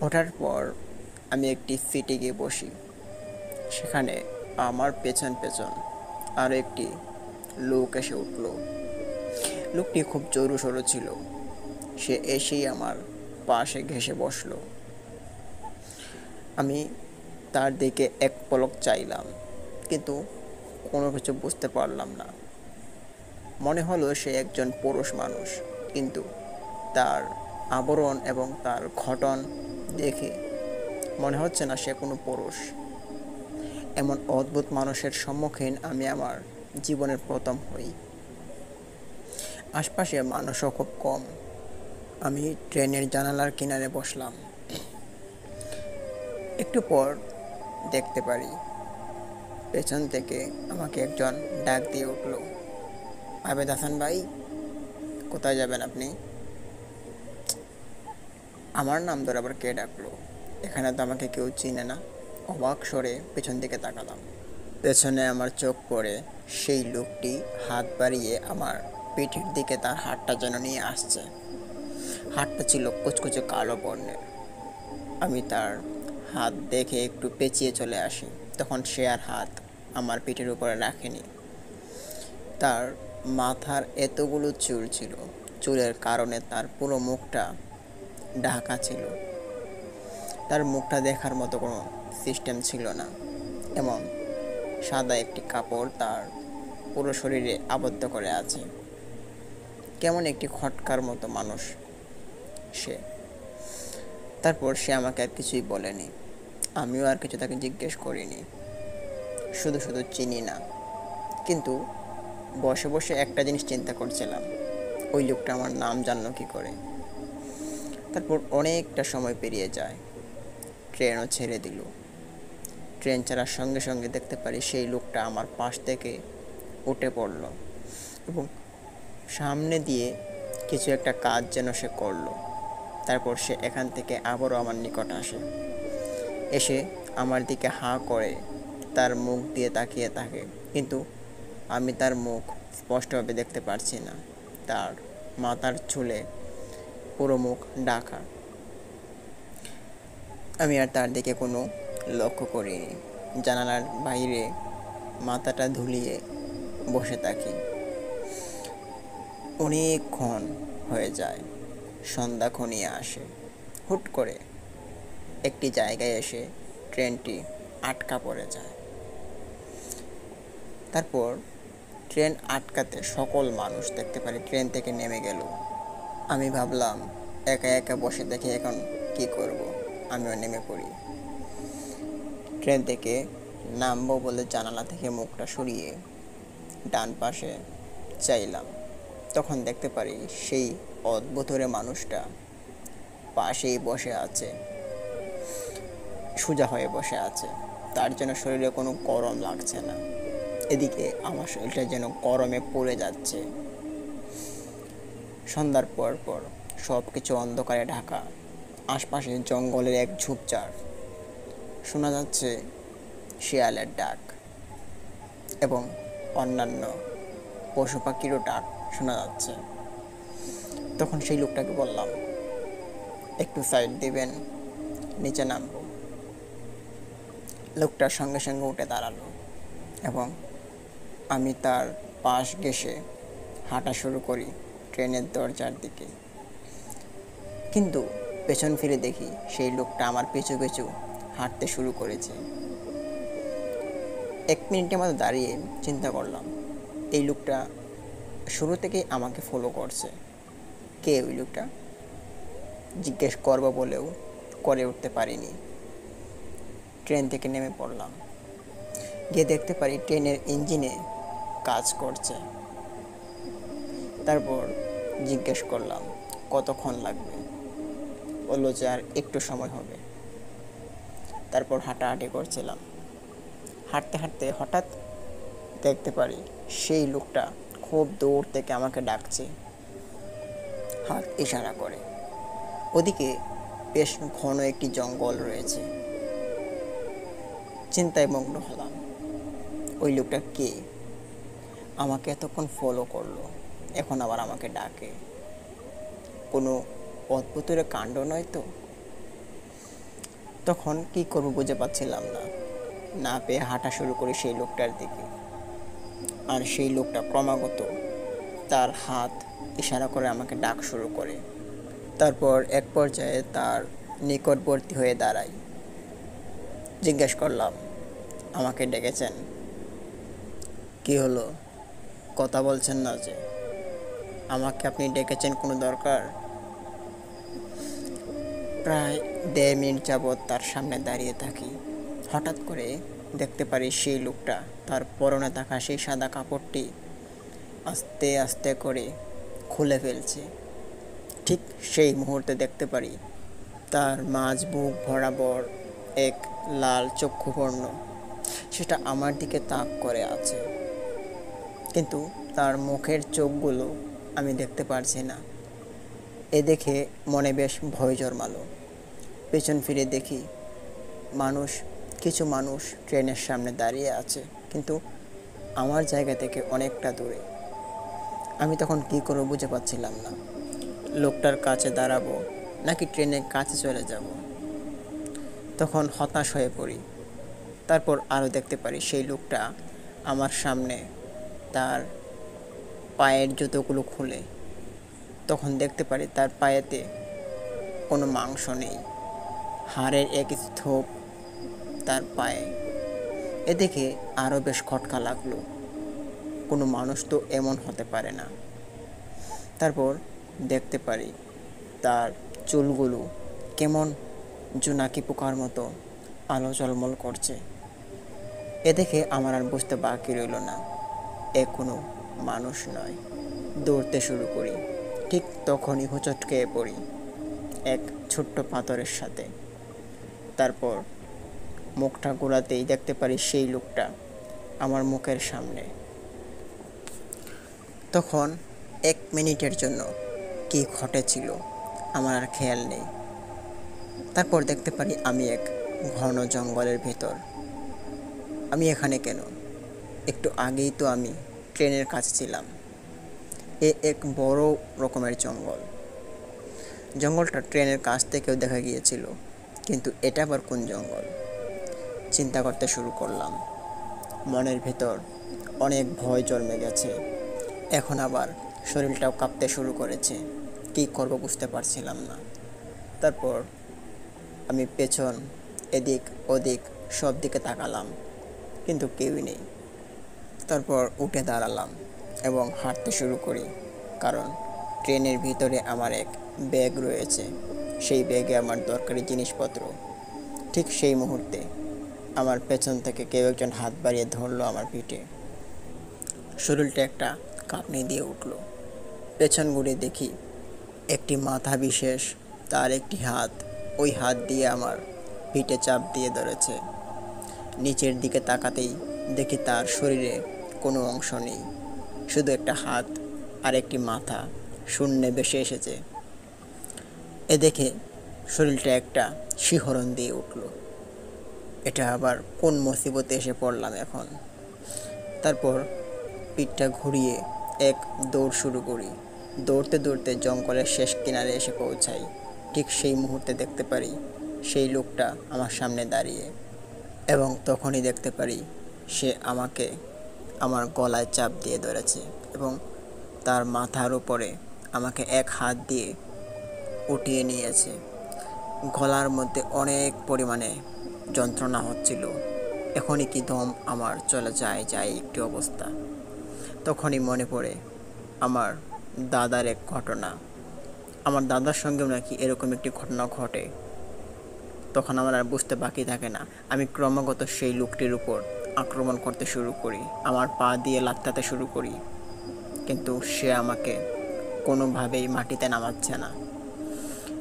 ওঠার পর আমি একটি সিটে গিয়ে বসি। সেখানে আমার পেছন পেছন আরও একটি লোক এসে উঠল। লোকটি খুব জোরু সরু ছিল। সে এসেই আমার পাশে ঘেঁষে বসলো। আমি তার দিকে এক পলক চাইলাম, কিন্তু কোনো কিছু বুঝতে পারলাম না। মনে হলো সে একজন পুরুষ মানুষ, কিন্তু তার আবরণ এবং তার গঠন দেখে মনে হচ্ছে না সে কোনো পুরুষ। এমন অদ্ভুত মানুষের সম্মুখীন আমি আমার জীবনের প্রথম হই। আশপাশে মানুষও খুব কম। আমি ট্রেনের জানালার কিনারে বসলাম। একটু পর দেখতে পারি পেছন থেকে আমাকে একজন ডাক দিয়ে উঠল, আবেদ হাসান ভাই, কোথায় যাবেন আপনি? আমার নাম ধরে আবার কে ডাকলো? এখানে তো আমাকে কেউ চিনে না। অবাক স্বরে পেছন দিকে তাকালাম। পেছনে আমার চোখ পড়ে সেই লোকটি হাত বাড়িয়ে আমার পিঠের দিকে তার হাতটা যেন নিয়ে আসছে। হাতটা ছিল কুচকুচে কালো বর্ণের। আমি তার হাত দেখে একটু পেঁচিয়ে চলে আসি। তখন সে আর হাত আমার পিঠের উপরে রাখেনি। তার মাথার এতগুলো চুল ছিল, চুলের কারণে তার পুরো মুখটা ঢাকা ছিল। তার মুখটা দেখার মতো কোনো সিস্টেম ছিল না, এবং সাদা একটি কাপড় তার পুরো শরীরে আবদ্ধ করে আছে। কেমন একটি খটকার মতো মানুষ সে। তারপর সে আমাকে আর কিছুই বলেনি। আমিও আর কিছু তাকে জিজ্ঞেস করিনি। শুধু শুধু চিনি না, কিন্তু বসে বসে একটা জিনিস চিন্তা করছিলাম, ওই লোকটা আমার নাম জানলো কী করে। তারপর অনেকটা সময় পেরিয়ে যায়। ট্রেনও ছেড়ে দিল। ট্রেন ছাড়ার সঙ্গে সঙ্গে দেখতে পারি সেই লোকটা আমার পাশ থেকে উঠে পড়ল এবং সামনে দিয়ে কিছু একটা কাজ যেন সে করলো। তারপর সে এখান থেকে আবারও আমার নিকট আসে, এসে আমার দিকে হাঁ করে তার মুখ দিয়ে তাকিয়ে থাকে, কিন্তু আমি তার মুখ স্পষ্টভাবে দেখতে পারছি না। তার মাথার চুলে পুরো মুখ ঢাকা। আমি আর তার দিকে কোনো লক্ষ্য করিনি। জানালার বাইরে মাথাটা ধুলিয়ে বসে থাকি। অনেকক্ষণ হয়ে যায়, সন্ধ্যা ঘনিয়ে আসে। হুট করে একটি জায়গায় এসে ট্রেনটি আটকা পড়ে যায়। তারপর ট্রেন আটকাতে সকল মানুষ দেখতে পারি ট্রেন থেকে নেমে গেল। আমি ভাবলাম একা একা বসে দেখে এখন কি করব, আমিও নেমে পড়ি। ট্রেন থেকে নামবো বলে জানালা থেকে মুখটা সরিয়ে ডান পাশে চাইলাম। তখন দেখতে পারি সেই অদ্ভুতরে মানুষটা পাশেই বসে আছে, সোজা হয়ে বসে আছে। তার যেন শরীরে কোনো গরম লাগছে না, এদিকে আমার শরীরটা যেন গরমে পড়ে যাচ্ছে। সন্ধ্যার পর পর সব কিছু অন্ধকারে ঢাকা। আশপাশে জঙ্গলের এক ঝোপঝাড়, শোনা যাচ্ছে শিয়ালের ডাক এবং অন্যান্য পশু পাখিরও ডাক শোনা যাচ্ছে। তখন সেই লোকটাকে বললাম, একটু সাইড দিবেন, নিচে নামবো। লোকটার সঙ্গে সঙ্গে উঠে দাঁড়ালো এবং আমি তার পাশ ঘেঁষে হাঁটা শুরু করি ট্রেনের দরজার দিকে। কিন্তু পেছন ফিরে দেখি সেই লোকটা আমার পিছু পিছু হাঁটতে শুরু করেছে। 1 মিনিটের মতো দাঁড়িয়ে চিন্তা করলাম, এই লোকটা শুরু থেকেই আমাকে ফলো করছে। কে ওই লোকটা? জিজ্ঞেস করবো বলেও করে উঠতে পারিনি। ট্রেন থেকে নেমে পড়লাম। গিয়ে দেখতে পারি ট্রেনের ইঞ্জিনে কাজ করছে। তারপর জিজ্ঞেস করলাম কতক্ষণ লাগবে, বললো যে আর একটু সময় হবে। তারপর হাঁটাহাঁটি করছিলাম। হাঁটতে হাঁটতে হঠাৎ দেখতে পারি সেই লোকটা খুব দূর থেকে আমাকে ডাকছে, হাত ইশারা করে। ওদিকে বেশ ঘন একটি জঙ্গল রয়েছে। চিন্তায় মগ্ন হলাম, ওই লোকটা কে? আমাকে এতক্ষণ ফলো করলো, এখন আবার আমাকে ডাকে। কোনো অদ্ভুতের কাণ্ড নয় তো? তখন কি করবো বুঝে পাচ্ছিলাম না। না পেয়ে হাঁটা শুরু করি সেই লোকটার দিকে। আর সেই লোকটা ক্রমাগত তার হাত ইশারা করে আমাকে ডাক শুরু করে। তারপর এক পর্যায়ে তার নিকটবর্তী হয়ে দাঁড়াই। জিজ্ঞেস করলাম, আমাকে ডেকেছেন? কি হলো, কথা বলছেন না যে? আমাকে আপনি ডেকেছেন কোনো দরকার? প্রায় 1.5 মিনিট যাবৎ তার সামনে দাঁড়িয়ে থাকি। হঠাৎ করে দেখতে পারি সেই লোকটা তার পরনে থাকা সেই সাদা কাপড়টি আস্তে আস্তে করে খুলে ফেলছে। ঠিক সেই মুহূর্তে দেখতে পারি তার মাঝ বুক বরাবর এক লাল চক্ষুবর্ণ, সেটা আমার দিকে তাক করে আছে, কিন্তু তার মুখের চোখগুলো আমি দেখতে পারছি না। এ দেখে মনে বেশ ভয় জন্মালো। পেছন ফিরে দেখি কিছু মানুষ ট্রেনের সামনে দাঁড়িয়ে আছে, কিন্তু আমার জায়গা থেকে অনেকটা দূরে। আমি তখন কী করবো বুঝে পাচ্ছিলাম না। লোকটার কাছে দাঁড়াবো নাকি ট্রেনের কাছে চলে যাব। তখন হতাশ হয়ে পড়ি। তারপর আরও দেখতে পারি সেই লোকটা আমার সামনে তার পায়ের জুতোগুলো খুলে। তখন দেখতে পারি তার পায়েতে কোনো মাংস নেই, হাড়ের এক স্তূপ তার পায়ে। এ দেখে আরও বেশ খটকা লাগলো, কোনো মানুষ তো এমন হতে পারে না। তারপর দেখতে পারি তার চুলগুলো কেমন জোনাকি পোকার মতো আলো ঝলমল করছে। এ দেখে আমার আর বুঝতে বাকি রইল না, এ কোনো মানুষ নয়। দৌড়তে শুরু করি। ঠিক তখনই হোঁচট খেয়ে পড়ি এক ছোট্ট পাথরের সাথে। তারপর মুখটা ঘোরাতেই দেখতে পারি সেই লোকটা আমার মুখের সামনে। তখন 1 মিনিটের জন্য কি ঘটেছিল আমার আর খেয়াল নেই। তারপর দেখতে পারি আমি এক ঘন জঙ্গলের ভেতর। আমি এখানে কেন? একটু আগেই তো আমি ট্রেনের কাছে ছিলাম। এক বড় রকমের জঙ্গল। জঙ্গলটা ট্রেনের কাছ থেকেও দেখা গিয়েছিল, কিন্তু এটা আবার কোন জঙ্গল? চিন্তা করতে শুরু করলাম। মনের ভেতর অনেক ভয় জন্মে গেছে। এখন আবার শরীরটাও কাঁপতে শুরু করেছে। কী করব বুঝতে পারছিলাম না। তারপর আমি পেছন, এদিক ওদিক সব দিকে তাকালাম, কিন্তু কেউই নেই। তারপর উঠে দাঁড়ালাম এবং হাঁটতে শুরু করি, কারণ ট্রেনের ভিতরে আমার এক ব্যাগ রয়েছে। সেই ব্যাগে আমার দরকারি জিনিসপত্র। ঠিক সেই মুহূর্তে আমার পেছন থেকে কেউ একজন হাত বাড়িয়ে ধরলো আমার পিঠে। শরীরটা একটা কাঁপনি দিয়ে উঠল। পেছন ঘুরে দেখি একটি মাথা বিশেষ, তার একটি হাত ওই হাত দিয়ে আমার পিঠে চাপ দিয়ে ধরেছে। নিচের দিকে তাকাতেই দেখি তার শরীরে কোনো অংশ নেই, শুধু একটা হাত আর একটি মাথা শূন্যে ভেসে এসেছে। এ দেখে শরীরটা একটা শিহরণ দিয়ে উঠল। এটা আবার কোন মুসিবতে এসে পড়লাম এখন। তারপর পিঠটা ঘুরিয়ে এক দৌড় শুরু করি। দৌড়তে দৌড়তে জঙ্গলের শেষ কিনারে এসে পৌঁছাই। ঠিক সেই মুহূর্তে দেখতে পারি সেই লোকটা আমার সামনে দাঁড়িয়ে, এবং তখনই দেখতে পারি সে আমাকে আমার গলায় চাপ দিয়ে ধরেছে এবং তার মাথার উপরে আমাকে এক হাত দিয়ে উঠিয়ে নিয়েছে। গলার মধ্যে অনেক পরিমাণে যন্ত্রণা হচ্ছিল। এখনই কি দম আমার চলে যায় একটি অবস্থা। তখনই মনে পড়ে আমার দাদার এক ঘটনা। আমার দাদার সঙ্গেও নাকি এরকম একটি ঘটনা ঘটে। তখন আমার আর বুঝতে বাকি থাকে না। আমি ক্রমাগত সেই লোকটির উপর আক্রমণ করতে শুরু করি, আমার পা দিয়ে লাথাতে শুরু করি, কিন্তু সে আমাকে কোনোভাবেই মাটিতে নামাচ্ছে না।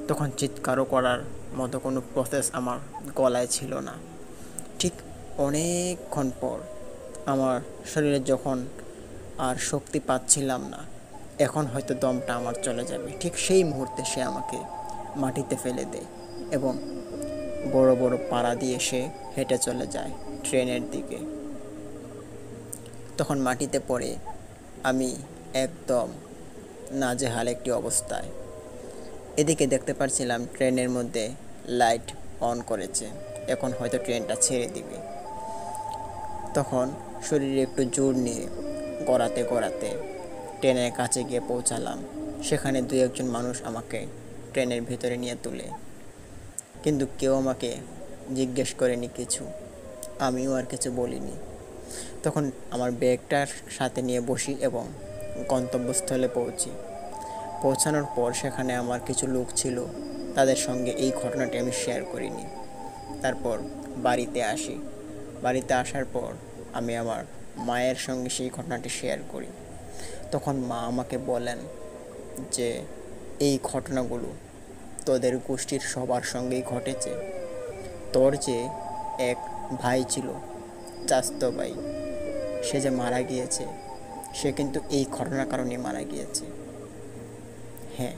তখন চিৎকারও করার মতো কোনো প্রসেস আমার গলায় ছিল না। ঠিক অনেকক্ষণ পর আমার শরীরে যখন আর শক্তি পাচ্ছিলাম না, এখন হয়তো দমটা আমার চলে যাবে, ঠিক সেই মুহূর্তে সে আমাকে মাটিতে ফেলে দেয় এবং বড় বড় পাড়া দিয়ে সে হেঁটে চলে যায় ট্রেনের দিকে। তখন মাটিতে পড়ে আমি একদম নাজেহাল একটি অবস্থায়। এদিকে দেখতে পাচ্ছিলাম ট্রেনের মধ্যে লাইট অন করেছে, এখন হয়তো ট্রেনটা ছেড়ে দিবে। তখন শরীরে একটু জোর নিয়ে গড়াতে গড়াতে ট্রেনের কাছে গিয়ে পৌঁছালাম। সেখানে 2-1 মানুষ আমাকে ট্রেনের ভিতরে নিয়ে তুলে, কিন্তু কেউ আমাকে জিজ্ঞেস করেনি কিছু, আমিও আর কিছু বলিনি। তখন আমার ব্যাগটার সাথে নিয়ে বসি এবং গন্তব্যস্থলে পৌঁছানোর পর সেখানে আমার কিছু লোক ছিল, তাদের সঙ্গে এই ঘটনাটি আমি শেয়ার করিনি। তারপর বাড়িতে আসি। বাড়িতে আসার পর আমি আমার মায়ের সঙ্গে সেই ঘটনাটি শেয়ার করি। তখন মা আমাকে বলেন যে এই ঘটনাগুলো তোদের গোষ্ঠীর সবার সঙ্গেই ঘটেছে। তোর যে এক ভাই ছিল, চাচাতো ভাই, সে যে মারা গিয়েছে, সে কিন্তু এই ঘটনার কারণে মারা গিয়েছে। হ্যাঁ,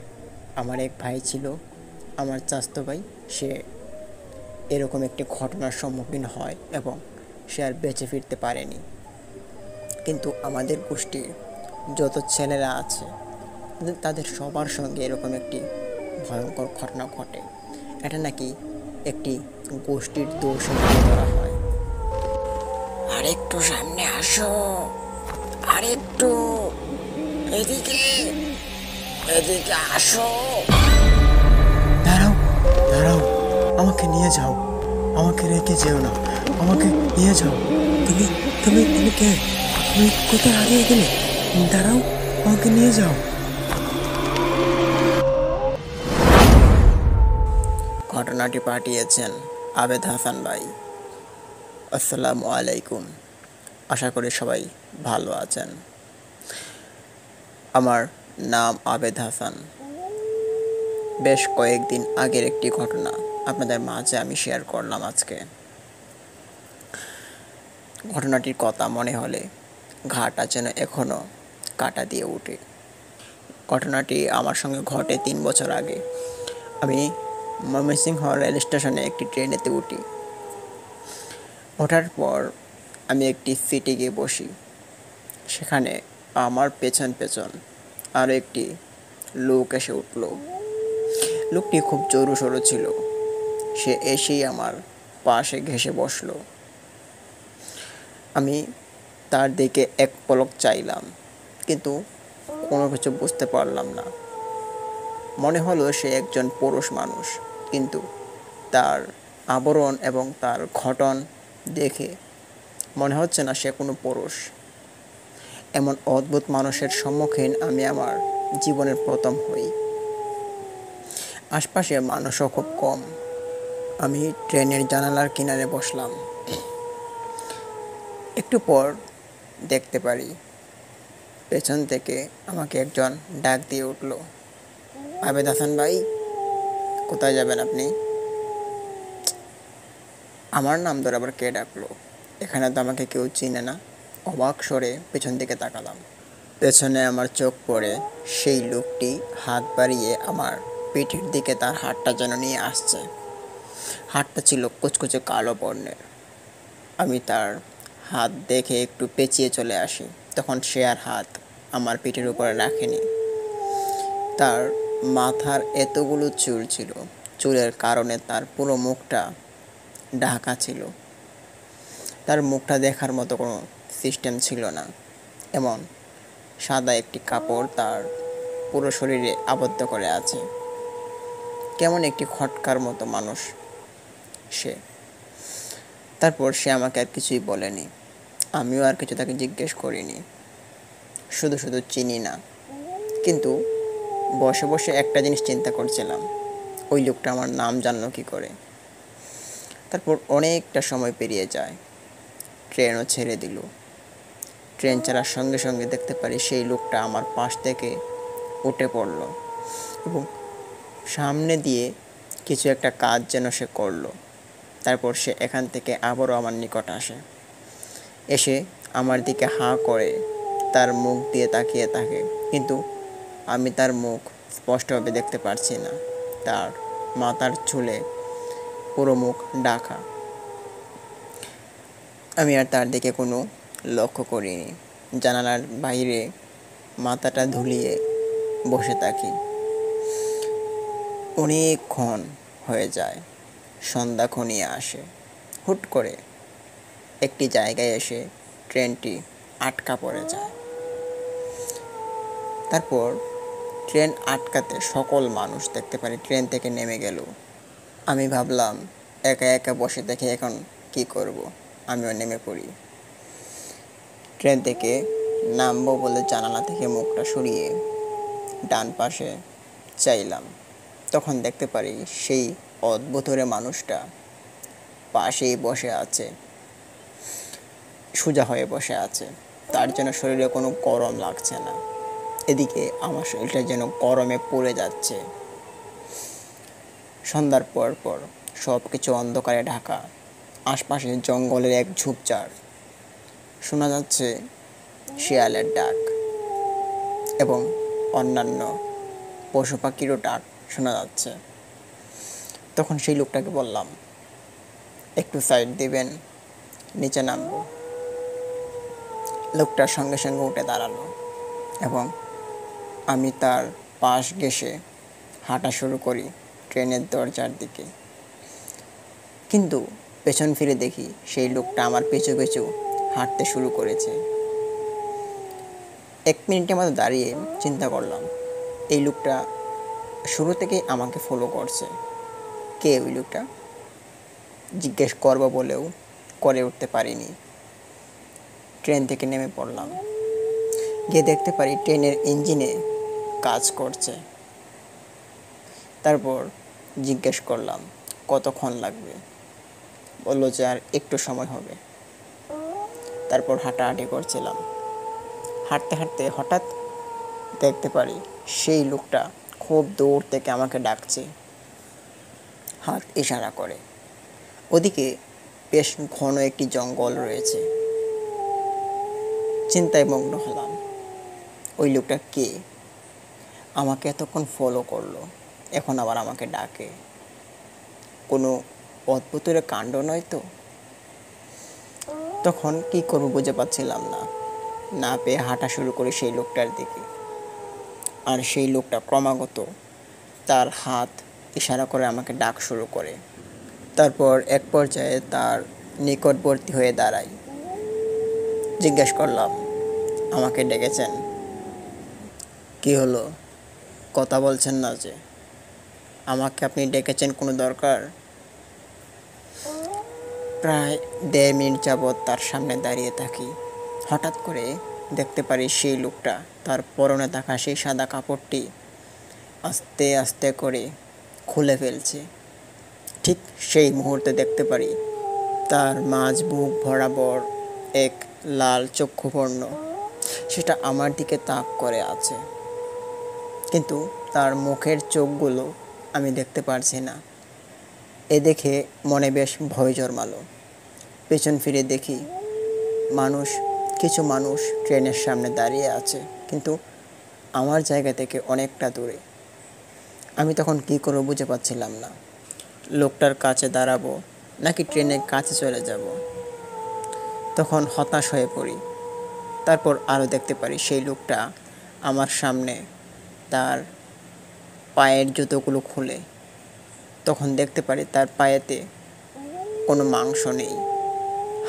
আমার এক ভাই ছিল, আমার চাচাতো ভাই, সে এরকম একটি ঘটনার সম্মুখীন হয় এবং সে আর বেঁচে ফিরতে পারেনি। কিন্তু আমাদের গোষ্ঠীর যত ছেলেরা আছে তাদের সবার সঙ্গে এরকম একটি ভয়ঙ্কর ঘটনা ঘটে। এটা নাকি একটি গোষ্ঠীর দোষ মনে করা হয়। আরেকটু সামনে আসো, আরেকটু এদিকে এদিকে আসো। দাঁড়াও, দাঁড়াও, আমাকে নিয়ে যাও, আমাকে রেখে যেও না, আমাকে নিয়ে যাও। তুমি তুমি তুমি কে? তুমি কোথায় হারিয়ে গেলে? দাঁড়াও, আমাকে নিয়ে যাও। ঘটনাটি পাঠিয়েছেন আবেদ হাসান ভাই। আসসালামু আলাইকুম। আশা করি সবাই ভালো আছেন। আমার নাম আবেদ হাসান। বেশ কয়েকদিন আগের একটি ঘটনা। আপনাদের মাঝে আমি শেয়ার করলাম আজকে। ঘটনাটির কথা মনে হলে ঘাটা যেন এখনও কাটা দিয়ে ওঠে। ঘটনাটি আমার সঙ্গে ঘটে 3 বছর আগে। আমি ময়মনসিংহ রেল স্টেশনে একটি ট্রেনেতে উঠি। ওঠার পর আমি একটি সিটে গিয়ে বসি। সেখানে আমার পেছন পেছন আরও একটি লোক এসে উঠল। লোকটি খুব জোরু সরু ছিল। সে এসেই আমার পাশে ঘেঁষে বসলো। আমি তার দিকে এক পলক চাইলাম, কিন্তু কোনো কিছু বুঝতে পারলাম না। মনে হলো সে একজন পুরুষ মানুষ, কিন্তু তার আবরণ এবং তার গঠন দেখে মনে হচ্ছে না সে কোনো পুরুষ। এমন অদ্ভুত মানুষের সম্মুখীন আমি আমার জীবনের প্রথম হই। আশপাশে মানুষও খুব কম। আমি ট্রেনের জানালার কিনারে বসলাম। একটু পর দেখতে পারি পেছন থেকে আমাকে একজন ডাক দিয়ে উঠল, আবেদ হাসান ভাই, কোথায় যাবেন আপনি? আমার নাম ধরে আবার কে ডাকলো? এখানে তো আমাকে কেউ চিনে না। অবাক স্বরে পেছন দিকে তাকালাম। পেছনে আমার চোখ পড়ে সেই লোকটি হাত বাড়িয়ে আমার পিঠের দিকে তার হাতটা যেন নিয়ে আসছে। হাতটা ছিল কুচকুচে কালো বর্ণের। আমি তার হাত দেখে একটু পেঁচিয়ে চলে আসি। তখন সে আর হাত আমার পিঠের উপরে রাখেনি। তার মাথার এতগুলো চুল ছিল, চুলের কারণে তার পুরো মুখটা ঢাকা ছিল। তার মুখটা দেখার মতো কোনো সিস্টেম ছিল না। এমন সাদা একটি কাপড় তার পুরো শরীরে আবদ্ধ করে আছে। কেমন একটি খটকার মতো মানুষ সে। তারপর সে আমাকে আর কিছুই বলেনি। আমিও আর কিছু তাকে জিজ্ঞেস করিনি। শুধু শুধু চিনি না, কিন্তু বসে বসে একটা জিনিস চিন্তা করছিলাম, ওই লোকটা আমার নাম জানলো কী করে। তারপর অনেকটা সময় পেরিয়ে যায়। ট্রেনও ছেড়ে দিল। ট্রেন ছাড়ার সঙ্গে সঙ্গে দেখতে পারি সেই লোকটা আমার পাশ থেকে উঠে পড়ল এবং সামনে দিয়ে কিছু একটা কাজ যেন সে করলো। তারপর সে এখান থেকে আবারও আমার নিকট আসে। এসে আমার দিকে হাঁ করে তার মুখ দিয়ে তাকিয়ে থাকে, কিন্তু আমি তার মুখ স্পষ্টভাবে দেখতে পারছি না। তার মাথার চুলে পুরো মুখ ঢাকা। আমি আর তার দিকে কোনো লক্ষ্য করিনি। জানালার বাইরে মাথাটা ধুলিয়ে বসে থাকি। অনেকক্ষণ হয়ে যায়। সন্ধ্যা ঘনিয়ে আসে। হুট করে একটি জায়গায় এসে ট্রেনটি আটকা পড়ে যায়। তারপর ট্রেন আটকাতে সকল মানুষ দেখতে পারি ট্রেন থেকে নেমে গেল। আমি ভাবলাম একা একা বসে থেকে এখন কি করব। আমিও নেমে পড়ি। ট্রেন থেকে নামবো বলে জানালা থেকে মুখটা সরিয়ে ডান পাশে চাইলাম। তখন দেখতে পারি সেই অদ্ভুত মানুষটা পাশেই বসে আছে, সোজা হয়ে বসে আছে। তার জন্য শরীরে কোনো গরম লাগছে না। এদিকে আমার শরীরটা যেন গরমে পুড়ে যাচ্ছে। সন্ধ্যার পর পর সব কিছু অন্ধকারে ঢাকা। আশপাশে জঙ্গলের এক ঝোপঝাড়। শোনা যাচ্ছে শিয়ালের ডাক এবং অন্যান্য পশু পাখিরও ডাক শোনা যাচ্ছে। তখন সেই লোকটাকে বললাম, একটু সাইড দিবেন, নিচে নামবো। লোকটার সঙ্গে সঙ্গে উঠে দাঁড়ালো এবং আমি তার পাশ ঘেঁষে হাঁটা শুরু করি ট্রেনের দরজার দিকে। কিন্তু পেছন ফিরে দেখি সেই লোকটা আমার পিছু পিছু হাঁটতে শুরু করেছে। 1 মিনিটের মতো দাঁড়িয়ে চিন্তা করলাম, এই লোকটা শুরু থেকেই আমাকে ফলো করছে। কে ওই লোকটা? জিজ্ঞেস করবো বলেও করে উঠতে পারিনি। ট্রেন থেকে নেমে পড়লাম। গিয়ে দেখতে পারি ট্রেনের ইঞ্জিনে কাজ করছে। তারপর জিজ্ঞেস করলাম কতক্ষণ লাগবে। বললো যে আর একটু সময় হবে। তারপর হাঁটাহাঁটি করছিলাম। হাঁটতে হাঁটতে হঠাৎ দেখতে পারি সেই লোকটা খুব দূর থেকে আমাকে ডাকছে। হাত ইশারা করে। ওদিকে বেশ ঘন একটি জঙ্গল রয়েছে। চিন্তায় মগ্ন হলাম, ওই লোকটা কে? আমাকে এতক্ষণ ফলো করলো, এখন আবার আমাকে ডাকে। কোনো অদ্ভুতের কাণ্ড নয় তো? তখন কি করবো বুঝে পাচ্ছিলাম না। না পেয়ে হাঁটা শুরু করি সেই লোকটার দিকে। আর সেই লোকটা ক্রমাগত তার হাত ইশারা করে আমাকে ডাক শুরু করে। তারপর এক পর্যায়ে তার নিকটবর্তী হয়ে দাঁড়াই। জিজ্ঞেস করলাম, আমাকে ডেকেছেন? কি হলো, কথা বলছেন না যে? আমাকে আপনি ডেকেছেন কোনো দরকার? প্রায় 1.5 মিনিট যাবৎ তার সামনে দাঁড়িয়ে থাকি। হঠাৎ করে দেখতে পারি সেই লোকটা তার পরনে থাকা সেই সাদা কাপড়টি আস্তে আস্তে করে খুলে ফেলছে। ঠিক সেই মুহূর্তে দেখতে পারি তার মাঝ বুক বরাবর এক লাল চক্ষুবর্ণ, সেটা আমার দিকে তাক করে আছে, কিন্তু তার মুখের চোখগুলো আমি দেখতে পারছি না। এ দেখে মনে বেশ ভয় জন্মালো। পেছন ফিরে দেখি কিছু মানুষ ট্রেনের সামনে দাঁড়িয়ে আছে, কিন্তু আমার জায়গা থেকে অনেকটা দূরে। আমি তখন কী করবো বুঝে পাচ্ছিলাম না। লোকটার কাছে দাঁড়াবো নাকি ট্রেনের কাছে চলে যাব। তখন হতাশ হয়ে পড়ি। তারপর আরও দেখতে পারি সেই লোকটা আমার সামনে তার পায়ের জুতোগুলো খুলে। তখন দেখতে পারি তার পায়েতে কোনো মাংস নেই,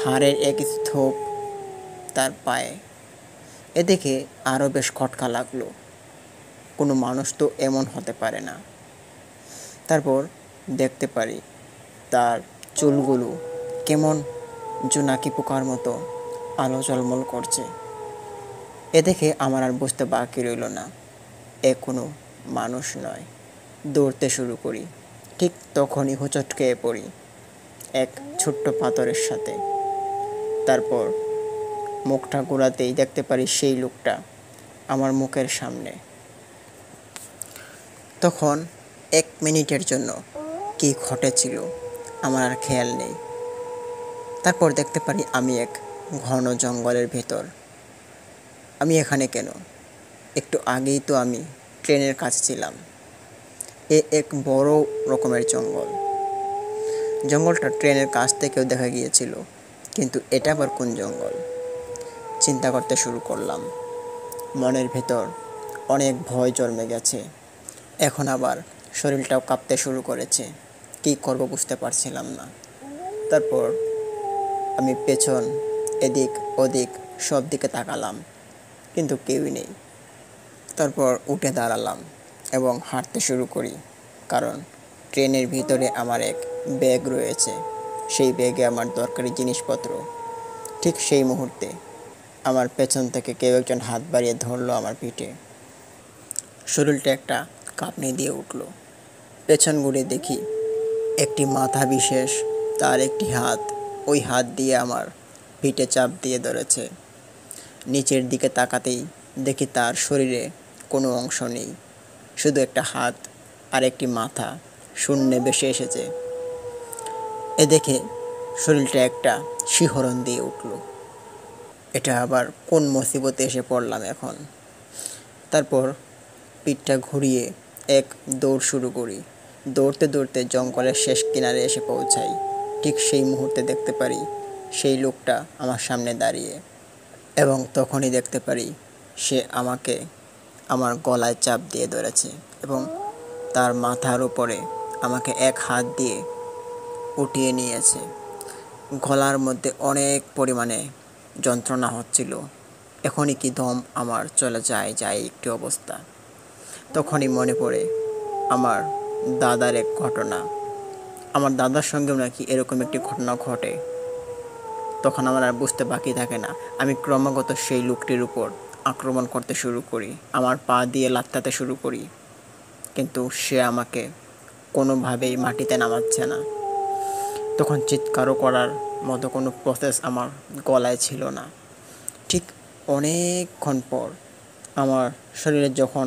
হাড়ের এক স্তূপ তার পায়ে। এ দেখে আরও বেশ খটকা লাগলো। কোনো মানুষ তো এমন হতে পারে না। তারপর দেখতে পারি তার চুলগুলো কেমন জোনাকি পোকার মতো আলো ঝলমল করছে। এ দেখে আমার আর বুঝতে বাকি রইল না, এ কোনো মানুষ নয়। দৌড়তে শুরু করি। ঠিক তখনই হোঁচট খেয়ে পড়ি এক ছোট্ট পাথরের সাথে। তারপর মুখটা ঘোরাতেই দেখতে পারি সেই লোকটা আমার মুখের সামনে। তখন 1 মিনিটের জন্য কি ঘটেছিল আমার আর খেয়াল নেই। তারপর দেখতে পারি আমি এক ঘন জঙ্গলের ভেতর। আমি এখানে কেন? একটু আগেই তো আমি ট্রেনের কাছে ছিলাম। এক বড় রকমের জঙ্গলটা ট্রেনের কাছ থেকেও দেখা গিয়েছিল, কিন্তু এটা আবার কোন জঙ্গল? চিন্তা করতে শুরু করলাম। মনের ভেতর অনেক ভয় জন্মে গেছে। এখন আবার শরীরটাও কাঁপতে শুরু করেছে। কী করব বুঝতে পারছিলাম না। তারপর আমি পেছন, এদিক ওদিক সব দিকে তাকালাম, কিন্তু কেউই নেই। তারপর উঠে দাঁড়ালাম এবং হাঁটতে শুরু করি, কারণ ট্রেনের ভিতরে আমার এক ব্যাগ রয়েছে। সেই ব্যাগে আমার দরকারি জিনিসপত্র। ঠিক সেই মুহূর্তে আমার পেছন থেকে কেউ একজন হাত বাড়িয়ে ধরলো আমার পিঠে। শরীরটা একটা কাঁপনি দিয়ে উঠল। পেছন ঘুরে দেখি একটি মাথা বিশেষ, তার একটি হাত ওই হাত দিয়ে আমার পিঠে চাপ দিয়ে ধরেছে। নিচের দিকে তাকাতেই দেখি তার শরীরে কোনো অংশ নেই, শুধু একটা হাত আর একটি মাথা শূন্যে ভেসে এসেছে। এ দেখে শরীরটা একটা শিহরণ দিয়ে উঠল। এটা আবার কোন মুসিবতে এসে পড়লাম এখন। তারপর পিঠটা ঘুরিয়ে এক দৌড় শুরু করি। দৌড়তে দৌড়তে জঙ্গলের শেষ কিনারে এসে পৌঁছাই। ঠিক সেই মুহূর্তে দেখতে পারি সেই লোকটা আমার সামনে দাঁড়িয়ে, এবং তখনই দেখতে পারি সে আমাকে আমার গলায় চাপ দিয়ে ধরেছে এবং তার মাথার উপরে আমাকে এক হাত দিয়ে উঠিয়ে নিয়েছে। গলার মধ্যে অনেক পরিমাণে যন্ত্রণা হচ্ছিল। এখনই কি দম আমার চলে যায় একটি অবস্থা। তখনই মনে পড়ে আমার দাদার এক ঘটনা। আমার দাদার সঙ্গেও নাকি এরকম একটি ঘটনা ঘটে। তখন আমার আর বুঝতে বাকি থাকে না। আমি ক্রমাগত সেই লোকটির উপর আক্রমণ করতে শুরু করি, আমার পা দিয়ে লাথাতে শুরু করি, কিন্তু সে আমাকে কোনোভাবেই মাটিতে নামাচ্ছে না। তখন চিৎকারও করার মতো কোনো প্রসেস আমার গলায় ছিল না। ঠিক অনেকক্ষণ পর আমার শরীরে যখন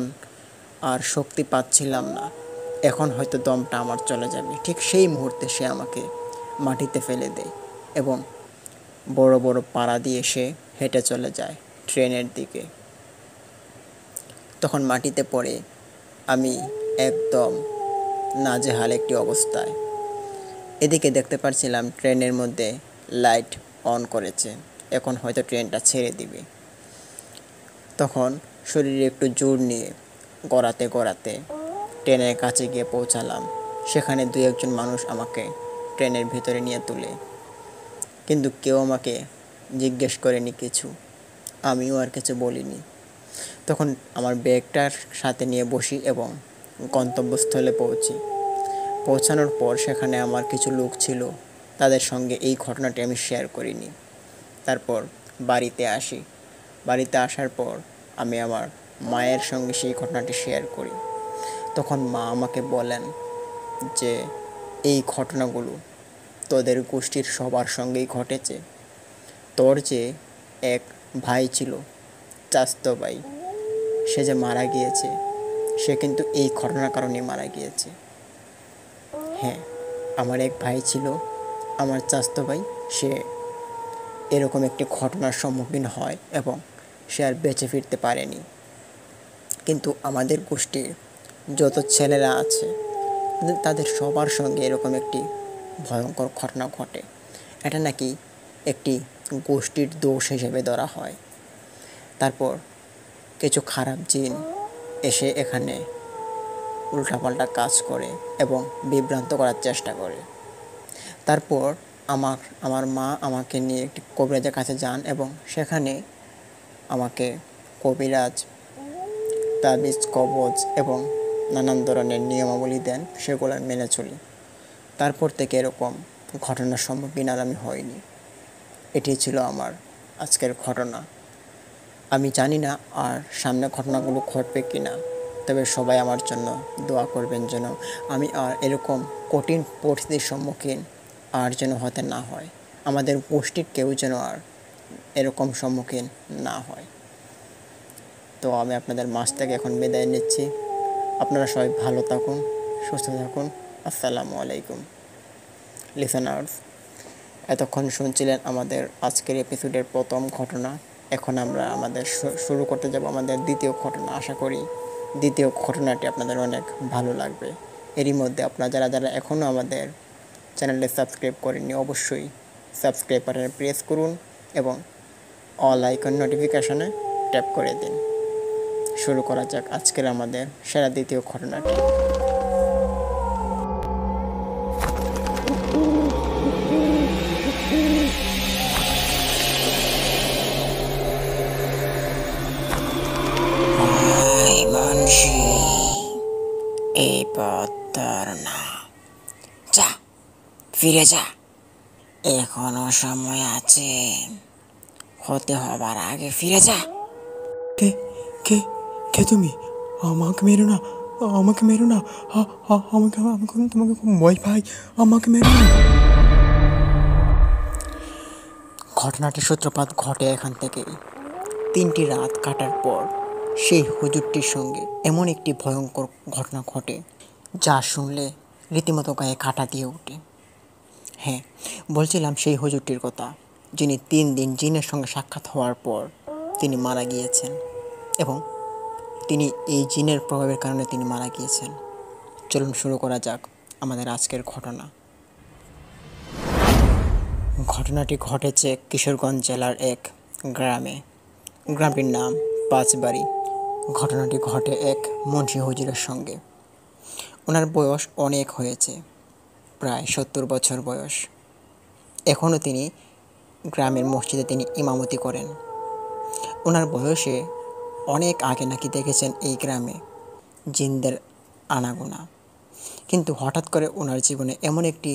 আর শক্তি পাচ্ছিলাম না, এখন হয়তো দমটা আমার চলে যাবে। ঠিক সেই মুহূর্তে সে আমাকে মাটিতে ফেলে দেয় এবং বড় বড় পাড়া দিয়ে সে হেঁটে চলে যায় ট্রেনের দিকে। তখন মাটিতে পড়ে আমি একদম নাজেহাল একটি অবস্থায়। এদিকে দেখতে পাচ্ছিলাম ট্রেনের মধ্যে লাইট অন করেছে, এখন হয়তো ট্রেনটা ছেড়ে দিবে। তখন শরীরে একটু জোর নিয়ে গড়াতে গড়াতে ট্রেনের কাছে গিয়ে পৌঁছালাম। সেখানে দু একজন মানুষ আমাকে ট্রেনের ভিতরে নিয়ে তুলে, কিন্তু কেউ আমাকে জিজ্ঞেস করেনি কিছু, আমিও আর কিছু বলিনি। তখন আমার ব্যাগটার সাথে নিয়ে বসি এবং গন্তব্যস্থলে পৌঁছানোর পর সেখানে আমার কিছু লোক ছিল, তাদের সঙ্গে এই ঘটনাটি আমি শেয়ার করিনি। তারপর বাড়িতে আসি। বাড়িতে আসার পর আমি আমার মায়ের সঙ্গে সেই ঘটনাটি শেয়ার করি। তখন মা আমাকে বলেন যে এই ঘটনাগুলো তোদের গোষ্ঠীর সবার সঙ্গেই ঘটেছে। তোর যে এক ভাই ছিল, চাচাতো ভাই, সে যে মারা গিয়েছে, সে কিন্তু এই ঘটনার কারণে মারা গিয়েছে। হ্যাঁ, আমার এক ভাই ছিল, আমার চাচাতো ভাই, সে এরকম একটি ঘটনার সম্মুখীন হয় এবং সে আর বেঁচে ফিরতে পারেনি। কিন্তু আমাদের গোষ্ঠীর যত ছেলেরা আছে তাদের সবার সঙ্গে এরকম একটি ভয়ঙ্কর ঘটনা ঘটে। এটা নাকি একটি গোষ্ঠীর দোষ হিসেবে ধরা হয়। তারপর কিছু খারাপ জিন এসে এখানে উল্টাপাল্টা কাজ করে এবং বিভ্রান্ত করার চেষ্টা করে। তারপর আমার মা আমাকে নিয়ে একটি কবিরাজের কাছে যান এবং সেখানে আমাকে কবিরাজ তাবিজ, কবজ এবং নানান ধরনের নিয়মাবলী দেন, সেগুলো মেনে চলি। তারপর থেকে এরকম ঘটনার সম্মুখীন আর আমি হইনি। এটি ছিল আমার আজকের ঘটনা। আমি জানি না আর সামনে ঘটনাগুলো ঘটবে কি না, তবে সবাই আমার জন্য দোয়া করবেন যেন আমি আর এরকম কঠিন পরিস্থিতির সম্মুখীন আর যেন হতে না হয়, আমাদের গোষ্ঠীর কেউ যেন আর এরকম সম্মুখীন না হয়। তো আমি আপনাদের মাঝ থেকে এখন বিদায় নিচ্ছি। আপনারা সবাই ভালো থাকুন, সুস্থ থাকুন। আসসালামু আলাইকুম লিসেনার্স। এতক্ষণ শুনছিলেন আমাদের আজকের এপিসোডের প্রথম ঘটনা। এখন আমরা আমাদের শুরু করতে যাব আমাদের দ্বিতীয় ঘটনা। আশা করি দ্বিতীয় ঘটনাটি আপনাদের অনেক ভালো লাগবে। এরই মধ্যে আপনারা যারা এখনও আমাদের চ্যানেলটি সাবস্ক্রাইব করেননি, অবশ্যই সাবস্ক্রাইব বাটনে প্রেস করুন এবং অল আইকন নোটিফিকেশনে ট্যাপ করে দিন। শুরু করা যাক আজকের আমাদের সেরা দ্বিতীয় ঘটনাটি। এই পথ তোর না, যা, ফিরে যা, এখনো সময় আছে, হতে হবার আগে ফিরে যা। কে কে কে তুমি? আমাকে মেরো না, আমাকে মেরো না, আমাকে আমাকে তোমাকে খুব ভয় পাই, আমাকে মেরো না। ঘটনাটির সূত্রপাত ঘটে এখান থেকেই। 3টি রাত কাটার পর সেই হুজুরটির সঙ্গে এমন একটি ভয়ঙ্কর ঘটনা ঘটে যা শুনলে রীতিমতো গায়ে কাঁটা দিয়ে ওঠে। হ্যাঁ, বলছিলাম সেই হুজুরটির কথা, যিনি 3 দিন জিনের সঙ্গে সাক্ষাৎ হওয়ার পর তিনি মারা গিয়েছেন এবং তিনি এই জিনের প্রভাবের কারণে তিনি মারা গিয়েছেন। চলুন শুরু করা যাক আমাদের আজকের ঘটনা। ঘটনাটি ঘটেছে কিশোরগঞ্জ জেলার এক গ্রামে। গ্রামটির নাম পাঁচবাড়ি। ঘটনাটি ঘটে এক মুন্সি হুজুরের সঙ্গে। ওনার বয়স অনেক হয়েছে, প্রায় 70 বছর বয়স। এখনও তিনি গ্রামের মসজিদে তিনি ইমামতি করেন। ওনার বয়সে অনেক আগে নাকি দেখেছেন এই গ্রামে জিনদের আনাগোনা, কিন্তু হঠাৎ করে ওনার জীবনে এমন একটি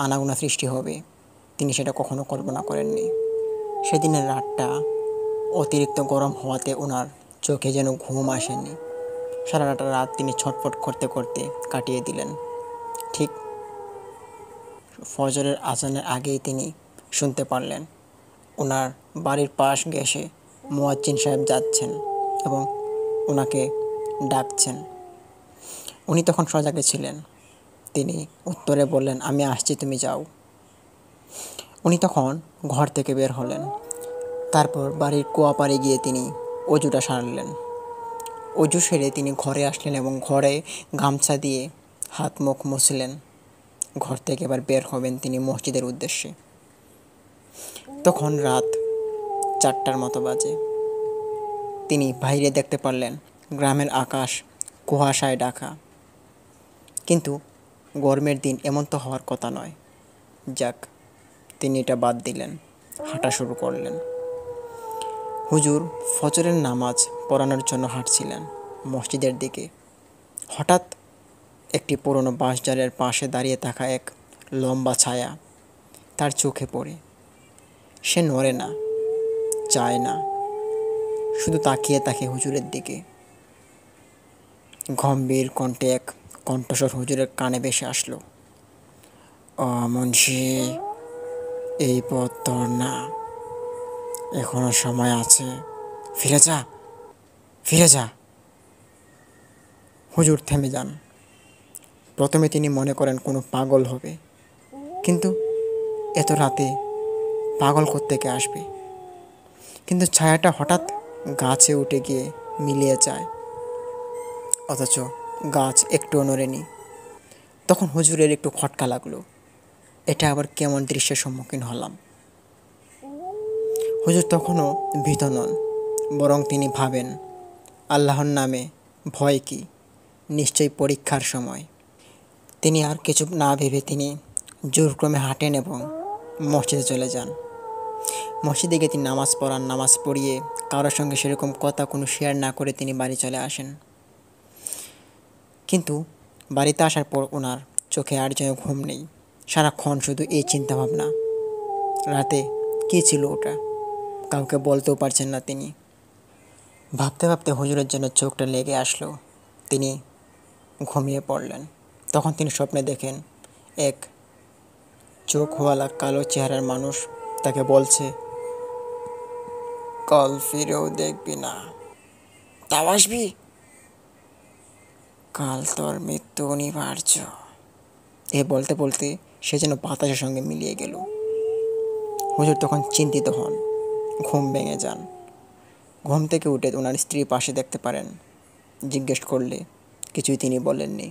আনাগোনা সৃষ্টি হবে তিনি সেটা কখনো কল্পনা করেননি। সেদিনের রাতটা অতিরিক্ত গরম হওয়াতে ওনার চোখে যেন ঘুম আসেনি। সারাটা রাত তিনি ছটফট করতে করতে কাটিয়ে দিলেন। ঠিক ফজরের আজানের আগেই তিনি শুনতে পারলেন ওনার বাড়ির পাশ ঘেঁষে মুয়াজ্জিন সাহেব যাচ্ছেন এবং ওনাকে ডাকছেন। উনি তখন সজাগে ছিলেন। তিনি উত্তরে বললেন, আমি আসছি, তুমি যাও। উনি তখন ঘর থেকে বের হলেন। তারপর বাড়ির কুয়া পাড়ে গিয়ে তিনি অজুটা সারলেন। অজু সেরে তিনি ঘরে আসলেন এবং ঘরে গামছা দিয়ে হাত মুখ মুছলেন। ঘর থেকে এবার বের হবেন তিনি মসজিদের উদ্দেশ্যে। তখন রাত 4টার মতো বাজে। তিনি বাইরে দেখতে পারলেন গ্রামের আকাশ কুয়াশায় ঢাকা। কিন্তু গরমের দিন এমন তো হওয়ার কথা নয়। যাক, তিনি এটা বাদ দিলেন, হাঁটা শুরু করলেন। হুজুর ফজরের নামাজ পড়ানোর জন্য হাঁটছিলেন মসজিদের দিকে। হঠাৎ একটি পুরনো বাঁশঝাড়ের পাশে দাঁড়িয়ে থাকা এক লম্বা ছায়া তার চোখে পড়ে। সে নড়ে না, চায় না, শুধু তাকিয়ে থাকে হুজুরের দিকে। গম্ভীর কণ্ঠে এক কণ্ঠস্বর হুজুরের কানে ভেসে আসলো, ও মুন্সি, এই পথ তোর না, এখনো সময় আছে, ফিরে যা, ফিরে যা। হুজুর থেমে যান। প্রথমে তিনি মনে করেন কোনো পাগল হবে, কিন্তু এত রাতে পাগল কোত্থেকে আসবে। কিন্তু ছায়াটা হঠাৎ গাছে উঠে গিয়ে মিলিয়ে যায়, অথচ গাছ একটুও নড়েনি। তখন হুজুরের একটু খটকা লাগলো, এটা আবার কেমন দৃশ্যের সম্মুখীন হলাম। হুজুর তখনও ভীত নন, বরং তিনি ভাবেন, আল্লাহর নামে ভয় কি, নিশ্চয়ই পরীক্ষার সময়। তিনি আর কিছু না ভেবে তিনি জোরক্রমে হাঁটেন এবং মসজিদে চলে যান। মসজিদে গিয়ে তিনি নামাজ পড়ান। নামাজ পড়িয়ে কারোর সঙ্গে সেরকম কথা কোনো শেয়ার না করে তিনি বাড়ি চলে আসেন। কিন্তু বাড়িতে আসার পর ওনার চোখে আর যেন ঘুম নেই। সারাক্ষণ শুধু এই চিন্তাভাবনা, রাতে কী ছিল ওটা, কাউকে বলতেও পারছেন না তিনি। ভাবতে ভাবতে হুজুরের জন্য চোখটা লেগে আসলো। তিনি ঘুমিয়ে পড়লেন। তখন তিনি স্বপ্নে দেখেন এক চোখওয়ালা কালো চেহারার মানুষ তাকে বলছে, কাল ফিরেও দেখবি না, তাও আসবি, কাল তোর মৃত্যু অনিবার্য। এ বলতে বলতে সে যেন বাতাসের সঙ্গে মিলিয়ে গেল। হুজুর তখন চিন্তিত হন, ঘুম ভেঙে যান। ঘুম থেকে উঠে ওনার স্ত্রী পাশে দেখতে পারেন। জিজ্ঞেস করলে কিছুই তিনি বলেননি।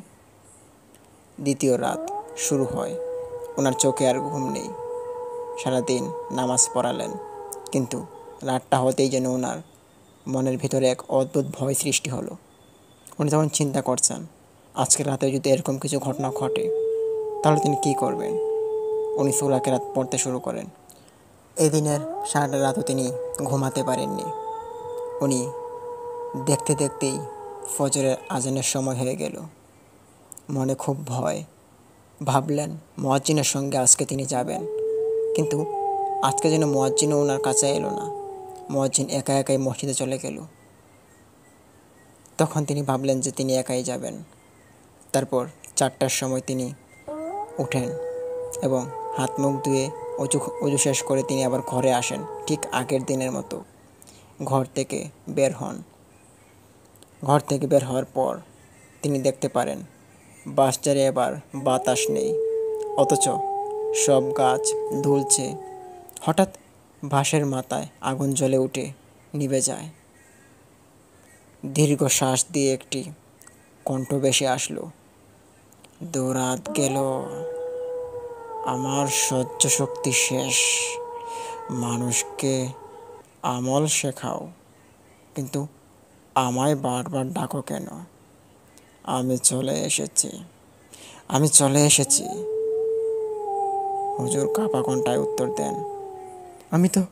দ্বিতীয় রাত শুরু হয়। ওনার চোখে আর ঘুম নেই। সারাদিন নামাজ পড়ালেন, কিন্তু রাতটা হতেই যেন ওনার মনের ভিতরে এক অদ্ভুত ভয় সৃষ্টি হলো। উনি তখন চিন্তা করছেন, আজকে রাতে যদি এরকম কিছু ঘটনা ঘটে তাহলে তিনি কী করবেন। উনি সূরা কেরাত পড়তে শুরু করেন। এদিনের সারাটা রাতও তিনি ঘুমাতে পারেননি। উনি দেখতে দেখতেই ফজরের আজানের সময় হয়ে গেল। মনে খুব ভয়। ভাবলেন মুয়াজ্জিনের সঙ্গে আজকে তিনি যাবেন, কিন্তু আজকে যেন মুয়াজ্জিনও ওনার কাছে এলো না। মুয়াজ্জিন একা একাই মসজিদে চলে গেল। তখন তিনি ভাবলেন যে তিনি একাই যাবেন। তারপর 4টার সময় তিনি উঠেন এবং হাত মুখ ধুয়ে অজু শেষ করে তিনি আবার ঘরে আসেন, ঠিক আগের দিনের মতো। ঘর থেকে বের হন। ঘর থেকে বের হওয়ার পর তিনি দেখতে পারেন বাঁশঝাড়ে এবার বাতাস নেই, অথচ সব গাছ দুলছে। হঠাৎ বাঁশের মাথায় আগুন জ্বলে উঠে নিভে যায়। দীর্ঘ শ্বাস দিয়ে একটি কণ্ঠ ভেসে আসলো, দৌরাত গেল, আমার সহ্য শক্তি শেষ, মানুষকে আমল শেখাও, কিন্তু আমায় বারবার ডাকো কেন? আমি চলে এসেছি, আমি চলে এসেছি। হুজুর কাঁপা কণ্ঠায় উত্তর দেন, আমি তো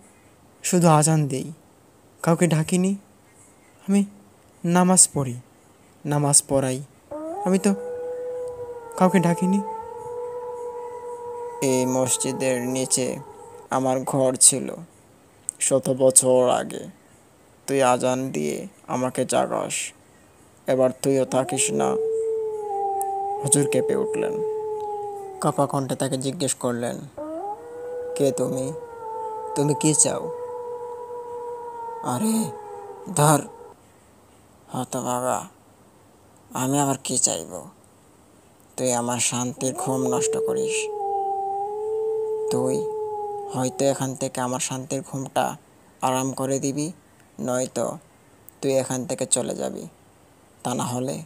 শুধু আজান দেই, কাউকে ডাকিনি। আমি নামাজ পড়ি, নামাজ পড়াই, আমি তো কাউকে ডাকিনি। এই মসজিদের নিচে আমার ঘর ছিল 100 বছর আগে। তুই আজান দিয়ে আমাকে জাগাস, এবার তুইও থাকিস না। হুজুর কেঁপে উঠলেন। কাঁপা কণ্ঠে তাকে জিজ্ঞেস করলেন, কে তুমি? তুমি কি চাও? আরে ধর, হতভাগা, আমি আবার কি চাইবো? তুই আমার শান্তির ঘুম নষ্ট করিস। তুই হয়তো এখান থেকে আমার শান্তির ঘুমটা আরাম করে দিবি, নয়তো তুই এখান থেকে চলে যাবি। তা না হলে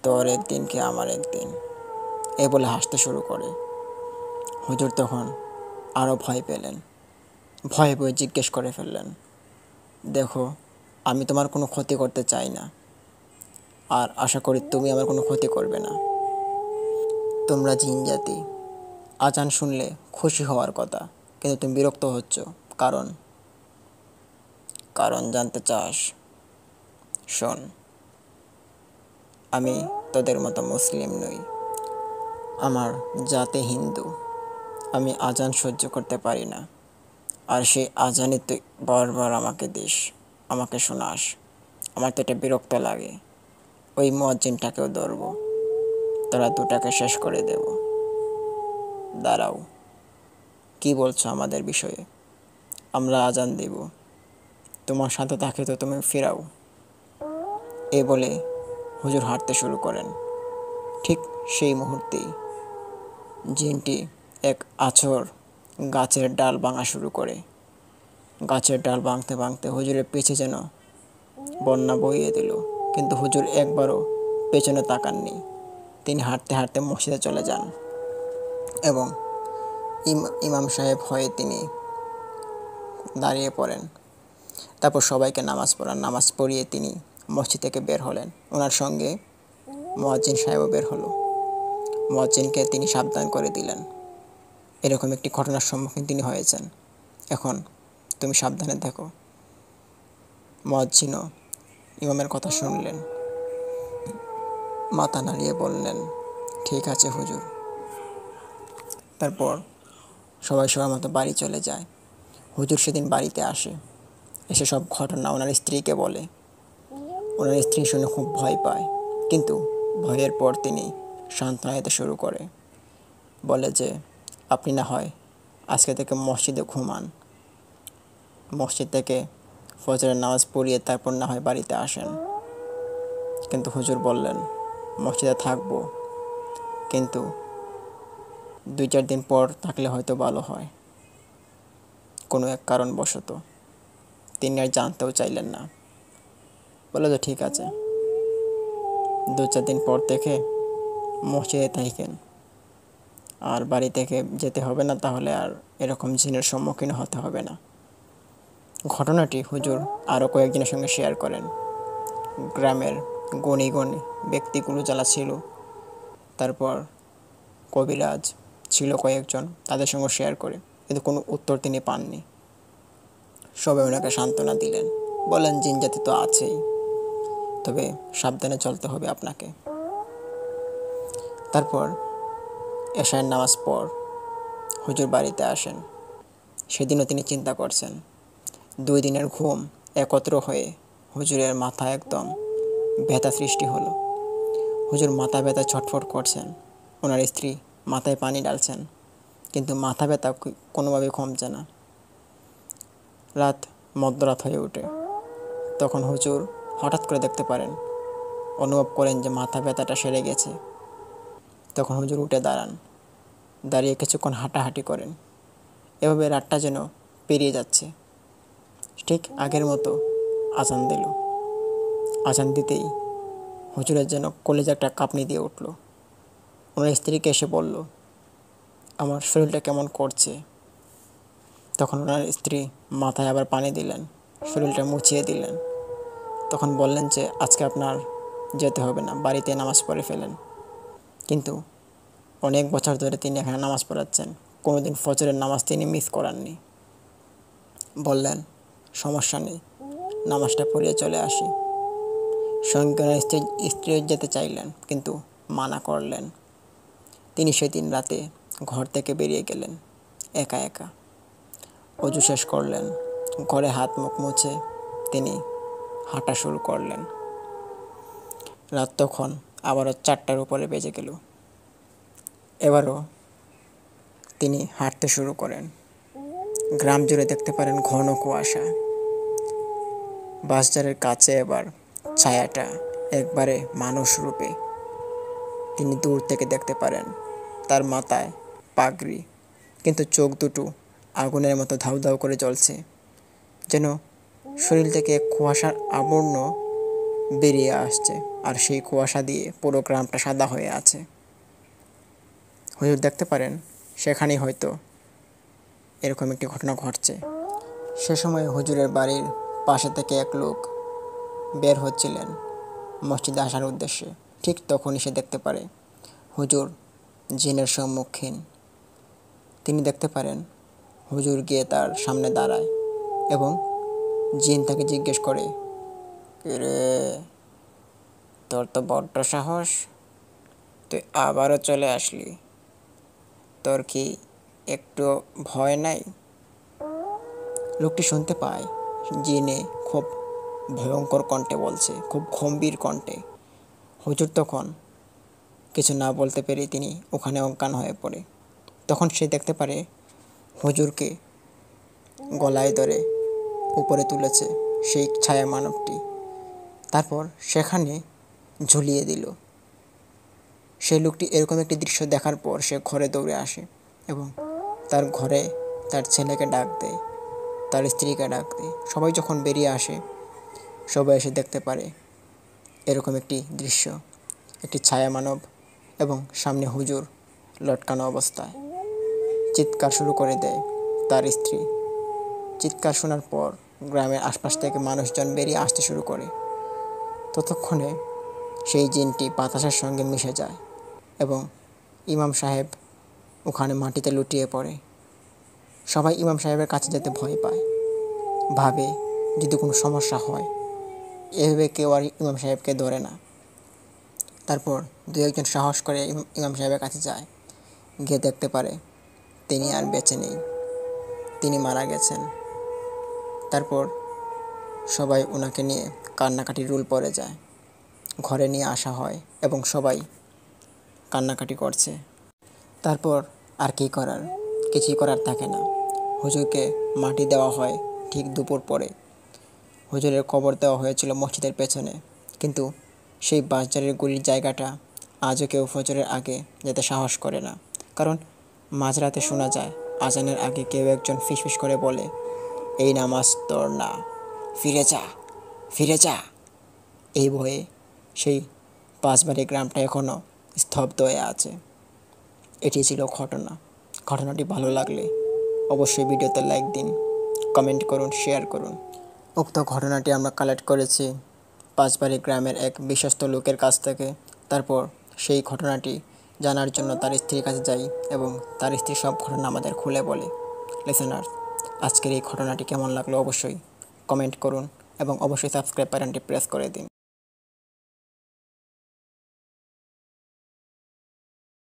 তোর একদিন কি আমার একদিন। এ বলে হাসতে শুরু করে। হুজুর তখন আরও ভয় পেলেন। ভয়ে ভয়ে জিজ্ঞেস করে ফেললেন, দেখো, আমি তোমার কোনো ক্ষতি করতে চাই না, আর আশা করি তুমি আমার কোনো ক্ষতি করবে না। তোমরা জিন জাতি, আজান শুনলে খুশি হওয়ার কথা, কিন্তু তুমি বিরক্ত হচ্ছ। কারণ কারণ জানতে চাস? শোন, আমি তোদের মতো মুসলিম নই। আমার জাতি হিন্দু। আমি আজান সহ্য করতে পারি না। আর সেই আজানই তুই বারবার আমাকে দিস, আমাকে শোনাস। আমার তো এটা বিরক্ত লাগে। ওই মুয়াজ্জিনটাকেও ধরবো, তোরা দুটাকে শেষ করে দেব। দাঁড়াও, কি বলছো আমাদের বিষয়ে? আমরা আজান দেব, তোমার সাথে তাকে তো তুমি ফিরাও। এ বলে হুজুর হাঁটতে শুরু করেন। ঠিক সেই মুহূর্তেই জিনটি এক আছর গাছের ডাল ভাঙা শুরু করে। গাছের ডাল ভাঙতে ভাঙতে হুজুরের পিছে যেন বন্যা বইয়ে দিল, কিন্তু হুজুর একবারও পেছনে তাকাননি। তিনি হাঁটতে হাঁটতে মসজিদে চলে যান এবং ইমাম সাহেব হয়ে তিনি দাঁড়িয়ে পড়েন। তারপর সবাইকে নামাজ পড়ান। নামাজ পড়িয়ে তিনি মসজিদ থেকে বের হলেন। ওনার সঙ্গে মুয়াজ্জিন সাহেবও বের হলো। মুয়াজ্জিনকে তিনি সাবধান করে দিলেন, এরকম একটি ঘটনার সম্মুখীন তিনি হয়েছেন, এখন তুমি সাবধানে দেখো। মুয়াজ্জিনও ইমামের কথা শুনলেন, মাথা নাড়িয়ে বললেন, ঠিক আছে হুজুর। তারপর সবাই সবার মতো বাড়ি চলে যায়। হুজুর সেদিন বাড়িতে আসে, এসে সব ঘটনা ওনার স্ত্রীকে বলে। ওনার স্ত্রী শুনে খুব ভয় পায়, কিন্তু ভয়ের পর তিনি সান্ত্বনা দিতে শুরু করে। বলে যে, আপনি না হয় আজকে থেকে মসজিদে ঘুমান, মসজিদ থেকে ফজরের নামাজ পড়িয়ে তারপর না হয় বাড়িতে আসেন। কিন্তু হুজুর বললেন, মসজিদে থাকবো, কিন্তু 2-4 দিন পর থাকলে হয়তো ভালো হয়। কোনো এক কারণবশত তিনি আর জানতেও চাইলেন না। বলে যে ঠিক আছে, 2-4 দিন পর থেকে মসজিদে থাকেন, আর বাড়ি থেকে যেতে হবে না, তাহলে আর এরকম জিনের সম্মুখীন হতে হবে না। ঘটনাটি হুজুর আরও কয়েকজনের সঙ্গে শেয়ার করেন। গ্রামের গণী গণী ব্যক্তিগুলো যারা ছিল, তারপর কবিরাজ ছিল কয়েকজন, তাদের সঙ্গে শেয়ার করে, কিন্তু কোনো উত্তর তিনি পাননি। সবাই ওনাকে সান্ত্বনা দিলেন, বলেন জিন জাতি তো আছেই, তবে সাবধানে চলতে হবে আপনাকে। তারপর এশার নামাজ পর হুজুর বাড়িতে আসেন। সেদিনও তিনি চিন্তা করছেন। 2 দিনের ঘুম একত্র হয়ে হুজুরের মাথা একদম ব্যথা সৃষ্টি হলো। হুজুর মাথা ব্যথা ছটফট করছেন। ওনার স্ত্রী মাথায় পানি ঢালছেন, কিন্তু মাথা ব্যথা কোনোভাবেই কমছে না। রাত মধ্যরাত হয়ে ওঠে। তখন হুজুর হঠাৎ করে দেখতে পারেন, অনুভব করেন যে মাথা ব্যথাটা সেরে গেছে। তখন হুজুর উঠে দাঁড়ান, দাঁড়িয়ে কিছুক্ষণ হাঁটাহাঁটি করেন। এভাবে রাতটা যেন পেরিয়ে যাচ্ছে। ঠিক আগের মতো আজান দিল। আজান দিতেই হুজুরের যেন কলেজে একটা কাঁপুনি দিয়ে উঠল। ওনার স্ত্রীকে এসে বলল, আমার শরীরটা কেমন করছে। তখন ওনার স্ত্রী মাথায় আবার পানি দিলেন, শরীরটা মুছিয়ে দিলেন। তখন বললেন যে আজকে আপনার যেতে হবে না, বাড়িতে নামাজ পড়ে ফেলেন। কিন্তু অনেক বছর ধরে তিনি এখানে নামাজ পড়াচ্ছেন, কোনোদিন ফজরের নামাজ তিনি মিস করাননি। বললেন, সমস্যা নেই, নামাজটা পড়িয়ে চলে আসি। সঙ্গে ওনার স্ত্রী যেতে চাইলেন, কিন্তু মানা করলেন। তিনি সেদিন রাতে ঘর থেকে বেরিয়ে গেলেন একা একা। অজু শেষ করলেন, ঘরে হাত মুখ মুছে তিনি হাঁটা শুরু করলেন। রাত তখন আবারও 4টার উপরে বেজে গেল। এবারও তিনি হাঁটতে শুরু করেন। গ্রাম জুড়ে দেখতে পারেন ঘন কুয়াশা। বাসজারের কাছে এবার ছায়াটা একবারে মানুষ রূপে। তিনি দূর থেকে দেখতে পারেন তার মাথায় পাগড়ি, কিন্তু চোখ দুটো আগুনের মতো ধাউ ধাউ করে জ্বলছে, যেন শরীর থেকে কুয়াশার আবর্ণ বেরিয়ে আসছে, আর সেই কুয়াশা দিয়ে পুরো গ্রামটা সাদা হয়ে আছে। হুজুর দেখতে পারেন সেখানেই হয়তো এরকম একটি ঘটনা ঘটছে। সে সময় হুজুরের বাড়ির পাশে থেকে এক লোক বের হচ্ছিলেন মসজিদে আসার উদ্দেশ্যে। ঠিক তখনই সে দেখতে পারে হুজুর জিনের সম্মুখীন। তিনি দেখতে পারেন হুজুর গিয়ে তার সামনে দাঁড়ায় এবং জিন তাকে জিজ্ঞেস করে, রে, তোর তো বড্ড সাহস, তুই আবারও চলে আসলি। তোর কি একটু ভয় নাই? লোকটি শুনতে পায় জিনে খুব ভয়ঙ্কর কণ্ঠে বলছে, খুব গম্ভীর কণ্ঠে। হুজুর তখন কিছু না বলতে পেরে তিনি ওখানে অজ্ঞান হয়ে পড়ে। তখন সে দেখতে পারে হুজুরকে গলায় ধরে উপরে তুলেছে সেই ছায়া মানবটি, তারপর সেখানে ঝুলিয়ে দিল। সেই লোকটি এরকম একটি দৃশ্য দেখার পর সে ঘরে দৌড়ে আসে এবং তার ঘরে তার ছেলেকে ডাক দেয়, তার স্ত্রীকে ডাক দেয়। সবাই যখন বেরিয়ে আসে, সবাই এসে দেখতে পারে এরকম একটি দৃশ্য, একটি ছায়া মানব এবং সামনে হুজুর লটকানো অবস্থায়। চিৎকার শুরু করে দেয় তার স্ত্রী। চিৎকার শোনার পর গ্রামের আশপাশ থেকে মানুষজন বেরিয়ে আসতে শুরু করে। ততক্ষণে সেই জিনটি বাতাসের সঙ্গে মিশে যায় এবং ইমাম সাহেব ওখানে মাটিতে লুটিয়ে পড়ে। সবাই ইমাম সাহেবের কাছে যেতে ভয় পায়, ভাবে যদি কোনো সমস্যা হয়। এভাবে কেউ আর ইমাম সাহেবকে ধরে না। তারপর দু একজন সাহস করে ইমাম সাহেবের কাছে যায়, গিয়ে দেখতে পারে তিনি আর বেঁচে নেই, তিনি মারা গেছেন। তারপর সবাই ওনাকে নিয়ে কান্নাকাটির রোল পড়ে যায়। ঘরে নিয়ে আসা হয় এবং সবাই কান্নাকাটি করছে। তারপর আর কী করার, কিছুই করার থাকে না। হুজুরকে মাটি দেওয়া হয় ঠিক দুপুর পরে। হুজুরের কবর দেওয়া হয়েছিল মসজিদের পেছনে, কিন্তু সেই বাঁশঝাড়ের গুলির জায়গাটা আজও কেউ ফজরের আগে যেতে সাহস করে না, কারণ মাঝরাতে শোনা যায় আজানের আগে কেউ একজন ফিসফিস করে বলে, এই নামাজ তোর না, ফিরে যা, ফিরে যা। এই ভয়ে সেই পাঁচবাড়ি গ্রামটা এখনও স্তব্ধ হয়ে আছে। এটি ছিল ঘটনা। ঘটনাটি ভালো লাগলে অবশ্যই ভিডিওতে লাইক দিন, কমেন্ট করুন, শেয়ার করুন। উক্ত ঘটনাটি আমরা কালেক্ট করেছি পাঁচবাড়ি গ্রামের এক বিশ্বস্ত লোকের কাছ থেকে। তারপর সেই ঘটনাটি জানার জন্য তার স্ত্রীর কাছে যাই এবং তার স্ত্রী সব ঘটনা আমাদের খুলে বলে। লিসেনার, আজকের এই ঘটনাটি কেমন লাগলো অবশ্যই কমেন্ট করুন এবং অবশ্যই সাবস্ক্রাইব বাটনটি প্রেস করে দিন।